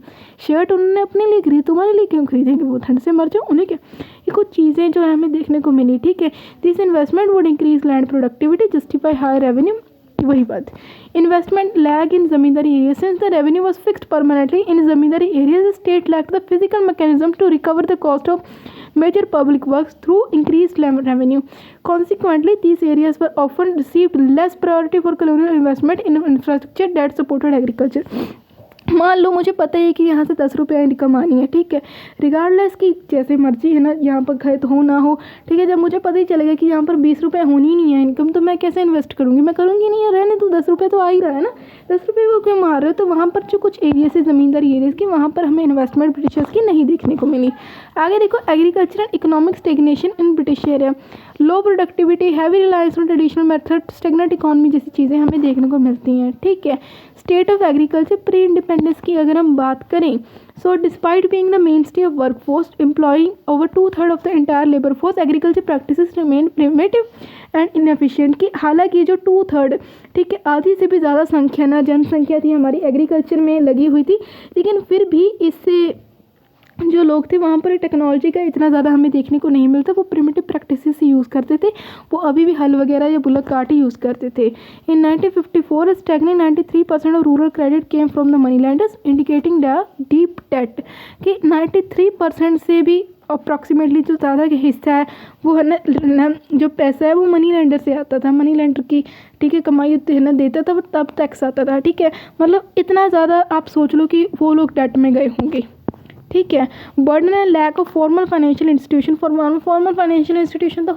A: शर्ट उन्होंने अपने लिए खरीदी, तुम्हारे लिए क्यों खरीदेंगे, वो ठंड से मर जाओ उन्हें क्या। ये कुछ चीज़ें जो है हमें देखने को मिली, ठीक है। This investment would increase land productivity, justify high revenue, वही बात। Investment lag in zamindari area, since the revenue was fixed permanently in zamindari areas, state lacked the physical mechanism to recover the cost of major public works through increased revenue. Consequently, these areas were often received less priority for colonial investment in infrastructure that supported agriculture. मान लो मुझे पता है कि यहाँ से 10 रुपये इनकम आनी है, ठीक है, रिगार्डलेस की जैसे मर्जी है ना, यहाँ पर खरीद हो ना हो, ठीक है, जब मुझे पता ही चलेगा कि यहाँ पर 20 रुपये होनी ही नहीं है इनकम, तो मैं कैसे इन्वेस्ट करूँगी? मैं करूँगी नहीं, रहने तो 10 रुपये तो आ ही रहा है ना, 10 रुपये को क्यों मार रहे हो? तो वहाँ पर जो कुछ एरिया से ज़मींदारी एरियाज की, वहाँ पर हमें इन्वेस्टमेंट ब्रिटिशर्स की नहीं देखने को मिली। आगे देखो, agricultural economic stagnation in British area, low productivity, heavy reliance on traditional method, stagnant economy जैसी चीज़ें हमें देखने को मिलती हैं, ठीक है। State of agriculture pre independence की अगर हम बात करें, so despite being the main stay of work force employing over 2/3 of the entire labour force, agriculture practices remain primitive and inefficient. की हालांकि जो 2/3, ठीक है, आधी से भी ज़्यादा संख्या ना जनसंख्या थी हमारी एग्रीकल्चर में लगी हुई थी, लेकिन फिर भी इससे जो लोग थे वहाँ पर टेक्नोलॉजी का इतना ज़्यादा हमें देखने को नहीं मिलता। वो प्रिमिटिव प्रैक्टिसेस यूज़ करते थे, वो अभी भी हल वगैरह या बुलक कार्ट ही यूज़ करते थे। In 1954 stagnant 93% of rural credit came from the moneylenders, indicating the deep debt. कि 93% से भी अप्रॉक्सीमेटली जो ज़्यादा हिस्सा है वो है ना, जो पैसा है वो मनी लैंडर से आता था, मनी लैंडर की, ठीक है, कमाई होती है ना, देता था, तब टैक्स आता था, ठीक है। मतलब इतना ज़्यादा आप सोच लो कि वो लोग डेट में गए होंगे, ठीक है। Burden and lack of formal financial institution, formal financial institution तो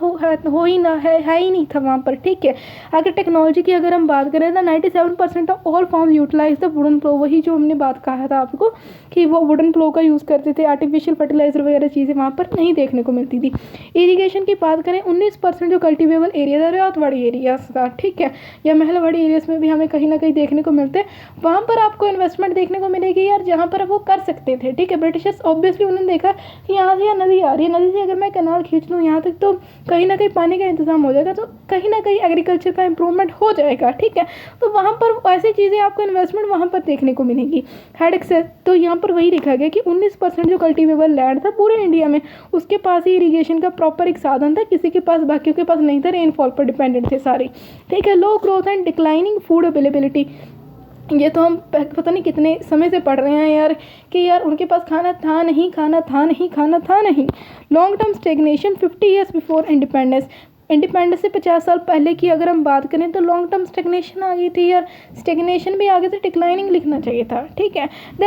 A: हो ही ना है ही नहीं था वहाँ पर, ठीक है। अगर टेक्नोलॉजी की अगर हम बात करें तो 97% of all farms utilise the wooden plough, वही जो हमने बात कहा था आपको कि वो वुडन प्लो का यूज़ करते थे, आर्टिफिशियल फर्टिलाइजर वगैरह चीज़ें वहाँ पर नहीं देखने को मिलती थी। इरीगेशन की बात करें, 19% जो कल्टिवेबल एरिया था रेतवाड़ी एरियाज का, ठीक है, या महलवाड़ी एरियाज में भी हमें कहीं ना कहीं देखने को मिलते हैं। वहाँ पर आपको इन्वेस्टमेंट देखने को मिलेगी यार, जहाँ पर वो कर सकते थे, ठीक है। ब्रिटिशर्स ऑब्वियसली उन्होंने देखा कि यहाँ से नदी आ रही है, नदी से अगर मैं कैनाल खींच लूँ यहाँ तक तो कहीं ना कहीं पानी का इंतजाम हो जाएगा, तो कहीं ना कहीं एग्रीकल्चर का इंप्रूवमेंट हो जाएगा, ठीक है। तो वहाँ पर ऐसी चीज़ें आपको इन्वेस्टमेंट वहाँ पर देखने को मिलेगी। हेड एक्सेस, तो यहाँ पर वही देखा गया कि 19% जो कल्टिवेबल लैंड था पूरे इंडिया में, उसके पास ही इरीगेशन का प्रॉपर एक साधन था, किसी के पास, बाकियों के पास नहीं था, रेनफॉल पर डिपेंडेंट थे सारे, ठीक है। Low growth and declining food availability, ये तो हम पता नहीं कितने समय से पढ़ रहे हैं यार कि यार उनके पास खाना था नहीं, खाना था नहीं, खाना था नहीं। Long term stagnation 50 years before independence, independence से 50 साल पहले की अगर हम बात करें तो लॉन्ग टर्म स्टेगनेशन आ गई थी यार, स्टेगनेशन भी आगे से डिक्लाइनिंग लिखना चाहिए था, ठीक है। The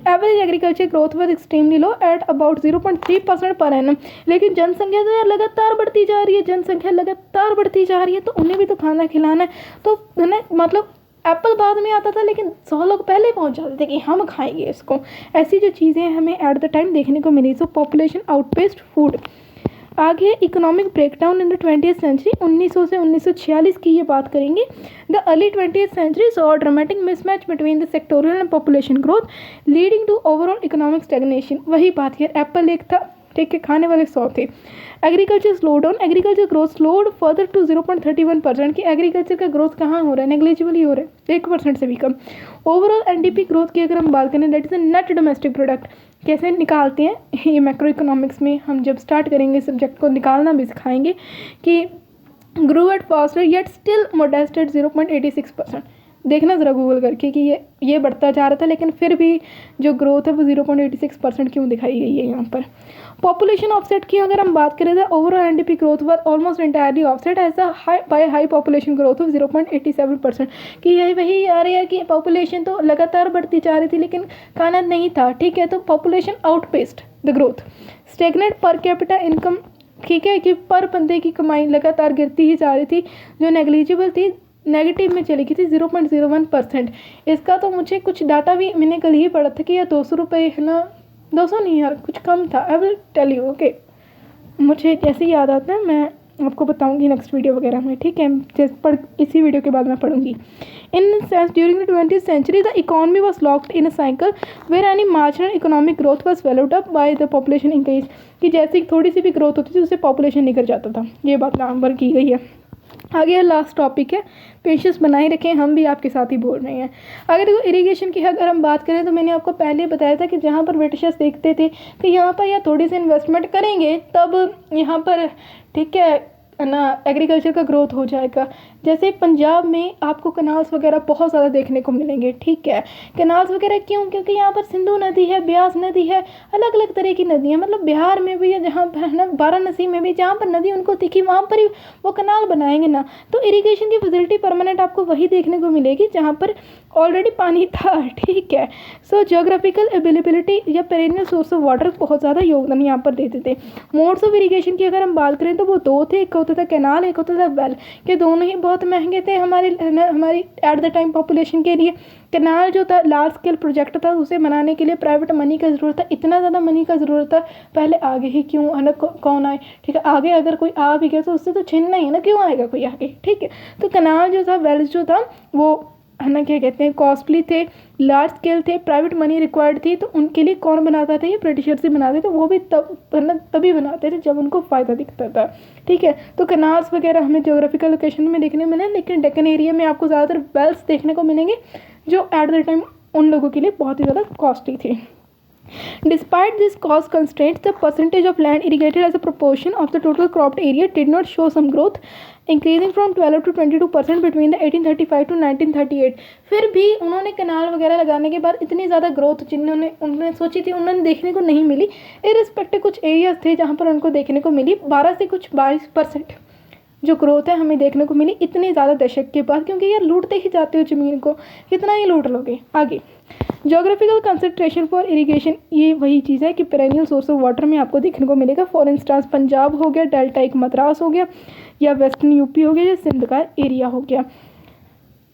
A: average agriculture growth was extremely low at about 0.3% per annum, लेकिन जनसंख्या तो यार लगातार बढ़ती जा रही है, जनसंख्या लगातार बढ़ती जा रही है, तो उन्हें भी तो खाना खिलाना है, तो है ना, मतलब एप्पल बाद में आता था लेकिन 100 लोग पहले पहुंच जाते थे कि हम खाएंगे इसको। ऐसी जो चीज़ें हमें एट द टाइम देखने को मिली। So population outpaced food. आगे economic breakdown in the 20th century, 1900 से 1946 की ये बात करेंगे। The early 20th century saw dramatic mismatch between the sectoral and population growth leading to overall economic stagnation. वही बात यार, एप्पल एक था, ठीक है, खाने वाले 100 थे। Agriculture slow down, agriculture growth slowed further to 0.31%। की एग्रीकल्चर का ग्रोथ कहाँ हो रहा है, नेग्लिजिबली हो रहा है, 1% से भी कम। ओवरऑल एनडीपी ग्रोथ की अगर हम बात करें, that is the net domestic product. कैसे निकालते हैं ये मैक्रो इकोनॉमिक्स में हम जब स्टार्ट करेंगे सब्जेक्ट को निकालना भी सिखाएंगे कि grow at faster yet still modest at 0.86%। देखना ज़रा गूगल करके कि ये बढ़ता जा रहा था, लेकिन फिर भी जो ग्रोथ है वो 0.86% क्यों दिखाई गई है यहाँ पर। पॉपुलेशन ऑफसेट की अगर हम बात करें तो overall NDP growth were almost entirely offset ऐसा हाई पॉपुलेशन ग्रोथ ऑफ 0.87%। कि यही वही आ रही है कि पॉपुलेशन तो लगातार बढ़ती जा रही थी लेकिन खाना नहीं था, ठीक है। तो population outpaced the growth. Stagnant per capita income, ठीक है, कि पर बंदे की कमाई लगातार गिरती ही जा रही थी, जो नेग्लिजिबल थी, नेगेटिव में चली गई थी 0.01%। इसका तो मुझे कुछ डाटा भी मैंने कल ही पढ़ा था कि यार 200 रुपये है ना, 200 नहीं यार, कुछ कम था। I will tell you, okay, मुझे जैसे ही याद आता है मैं आपको बताऊंगी नेक्स्ट वीडियो वगैरह में, ठीक है। जैसे इसी वीडियो के बाद मैं पढ़ूंगी। In sense during the 20th century the economy was locked in a cycle where any marginal economic growth was swallowed up by the population increase. कि जैसे थोड़ी सी भी ग्रोथ होती थी उससे पॉपुलेशन निकल जाता था, ये बात नंबर की गई है। आगे लास्ट टॉपिक है, पेशेंस बनाए रखें, हम भी आपके साथ ही बोल रहे हैं। अगर देखो इरिगेशन की अगर हम बात करें तो मैंने आपको पहले बताया था कि जहाँ पर ब्रिटिशर्स देखते थे कि यहाँ पर या थोड़ी सी इन्वेस्टमेंट करेंगे तब यहाँ पर, ठीक है, ना एग्रीकल्चर का ग्रोथ हो जाएगा। जैसे पंजाब में आपको कनाल्स वगैरह बहुत ज़्यादा देखने को मिलेंगे, ठीक है। कनाल्स वगैरह क्यों? क्योंकि यहाँ पर सिंधु नदी है, ब्यास नदी है, अलग अलग तरह की नदी है। मतलब बिहार में भी या जहाँ पर है ना वाराणसी में भी जहाँ पर नदी उनको दिखी वहाँ पर ही वो कनाल बनाएंगे ना। तो इरिगेशन की फैसिलिटी परमानेंट आपको वही देखने को मिलेगी जहाँ पर ऑलरेडी पानी था, ठीक है। सो ज्योग्राफिकल अवेलेबिलिटी या पेरेनियल सोर्स ऑफ वाटर बहुत ज़्यादा योगदान यहाँ पर देते थे। मोड्स ऑफ इरिगेशन की अगर हम बात करें तो वो दो थे, एक होता था कैनाल, एक होता था वेल, के दोनों ही बहुत महंगे थे हमारी एट द टाइम पॉपुलेशन के लिए। कैनाल जो था लार्ज स्केल प्रोजेक्ट था, उसे बनाने के लिए प्राइवेट मनी का ज़रूरत था, इतना ज़्यादा मनी का ज़रूरत था। पहले आगे ही क्यों है ना कौन आए, ठीक है। आगे अगर कोई आ भी गया तो उससे तो छीनना ही है ना, क्यों आएगा कोई आगे, ठीक है। तो कैनाल जो था, वेल्स जो था, वो है ना क्या कहते हैं, कॉस्टली थे, लार्ज स्केल थे, प्राइवेट मनी रिक्वायर्ड थी। तो उनके लिए कौन बनाता था? ये ब्रिटिशर्स ही बनाते थे। वो भी तब है ना तभी बनाते थे जब उनको फ़ायदा दिखता था, ठीक है। तो कैनाल्स वगैरह हमें ज्योग्राफिकल लोकेशन में देखने मिले, लेकिन डेक्कन एरिया में आपको ज़्यादातर वेल्स देखने को मिलेंगे जो एट द टाइम उन लोगों के लिए बहुत ही ज़्यादा कॉस्टली थे। Despite these cost constraints, the percentage of land irrigated as a proportion of the total cropped area did not show some growth, increasing from 12 to 22% between the 1835 to 1938। फिर भी उन्होंने कनाल वगैरह लगाने के बाद इतनी ज़्यादा ग्रोथ जिन्होंने उन्होंने सोची थी उन्होंने देखने को नहीं मिली। इरिस्पेक्टिव कुछ एरियाज थे जहाँ पर उनको देखने को मिली 12 से कुछ 22% जो ग्रोथ है हमें देखने को मिली इतने ज़्यादा दशक के बाद, क्योंकि यार लूटते ही जाते हो ज़मीन को, कितना ही लूट लोगे। आगे जोग्राफिकल कंसंट्रेशन फॉर इरिगेशन, ये वही चीज़ है कि पेरेनियल सोर्स ऑफ वाटर में आपको देखने को मिलेगा। फॉर इंस्टांस पंजाब हो गया, डेल्टा एक मद्रास हो गया, या वेस्टर्न यूपी हो गया, या सिंध का एरिया हो गया।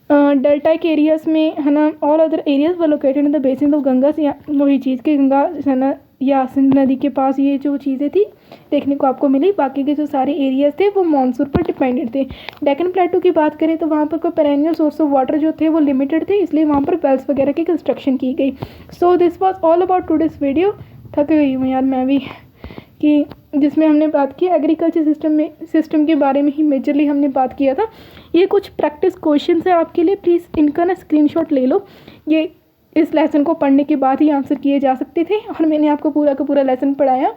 A: डेल्टा के एरियाज़ में है ना all other areas were located in the basin of Ganga, या वही चीज़ कि गंगा है ना या सिंध नदी के पास ये जो चीज़ें थी देखने को आपको मिली। बाकी के जो सारे एरियाज थे वो मानसून पर डिपेंडेंट थे। डेक्कन प्लेटू की बात करें तो वहाँ पर कोई पेरेनियल सोर्स ऑफ वाटर जो थे वो लिमिटेड थे, इसलिए वहाँ पर वेल्स वगैरह की कंस्ट्रक्शन की गई। So this was all about today's video. थक गई हूँ यार मैं भी, कि जिसमें हमने बात की एग्रीकल्चर सिस्टम के बारे में ही मेजरली हमने बात किया था। ये कुछ प्रैक्टिस क्वेश्चन है आपके लिए, प्लीज़ इनका ना स्क्रीनशॉट ले लो। ये इस लेसन को पढ़ने के बाद ही आंसर किए जा सकते थे, और मैंने आपको पूरा का पूरा लेसन पढ़ाया।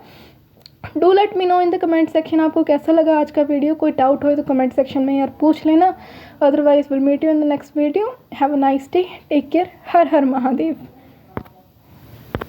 A: Do let me know in the comment section आपको कैसा लगा आज का वीडियो। कोई डाउट हो तो कमेंट सेक्शन में यार पूछ लेना। Otherwise will meet you in the next video. Have a nice day, take care, हर हर महादेव।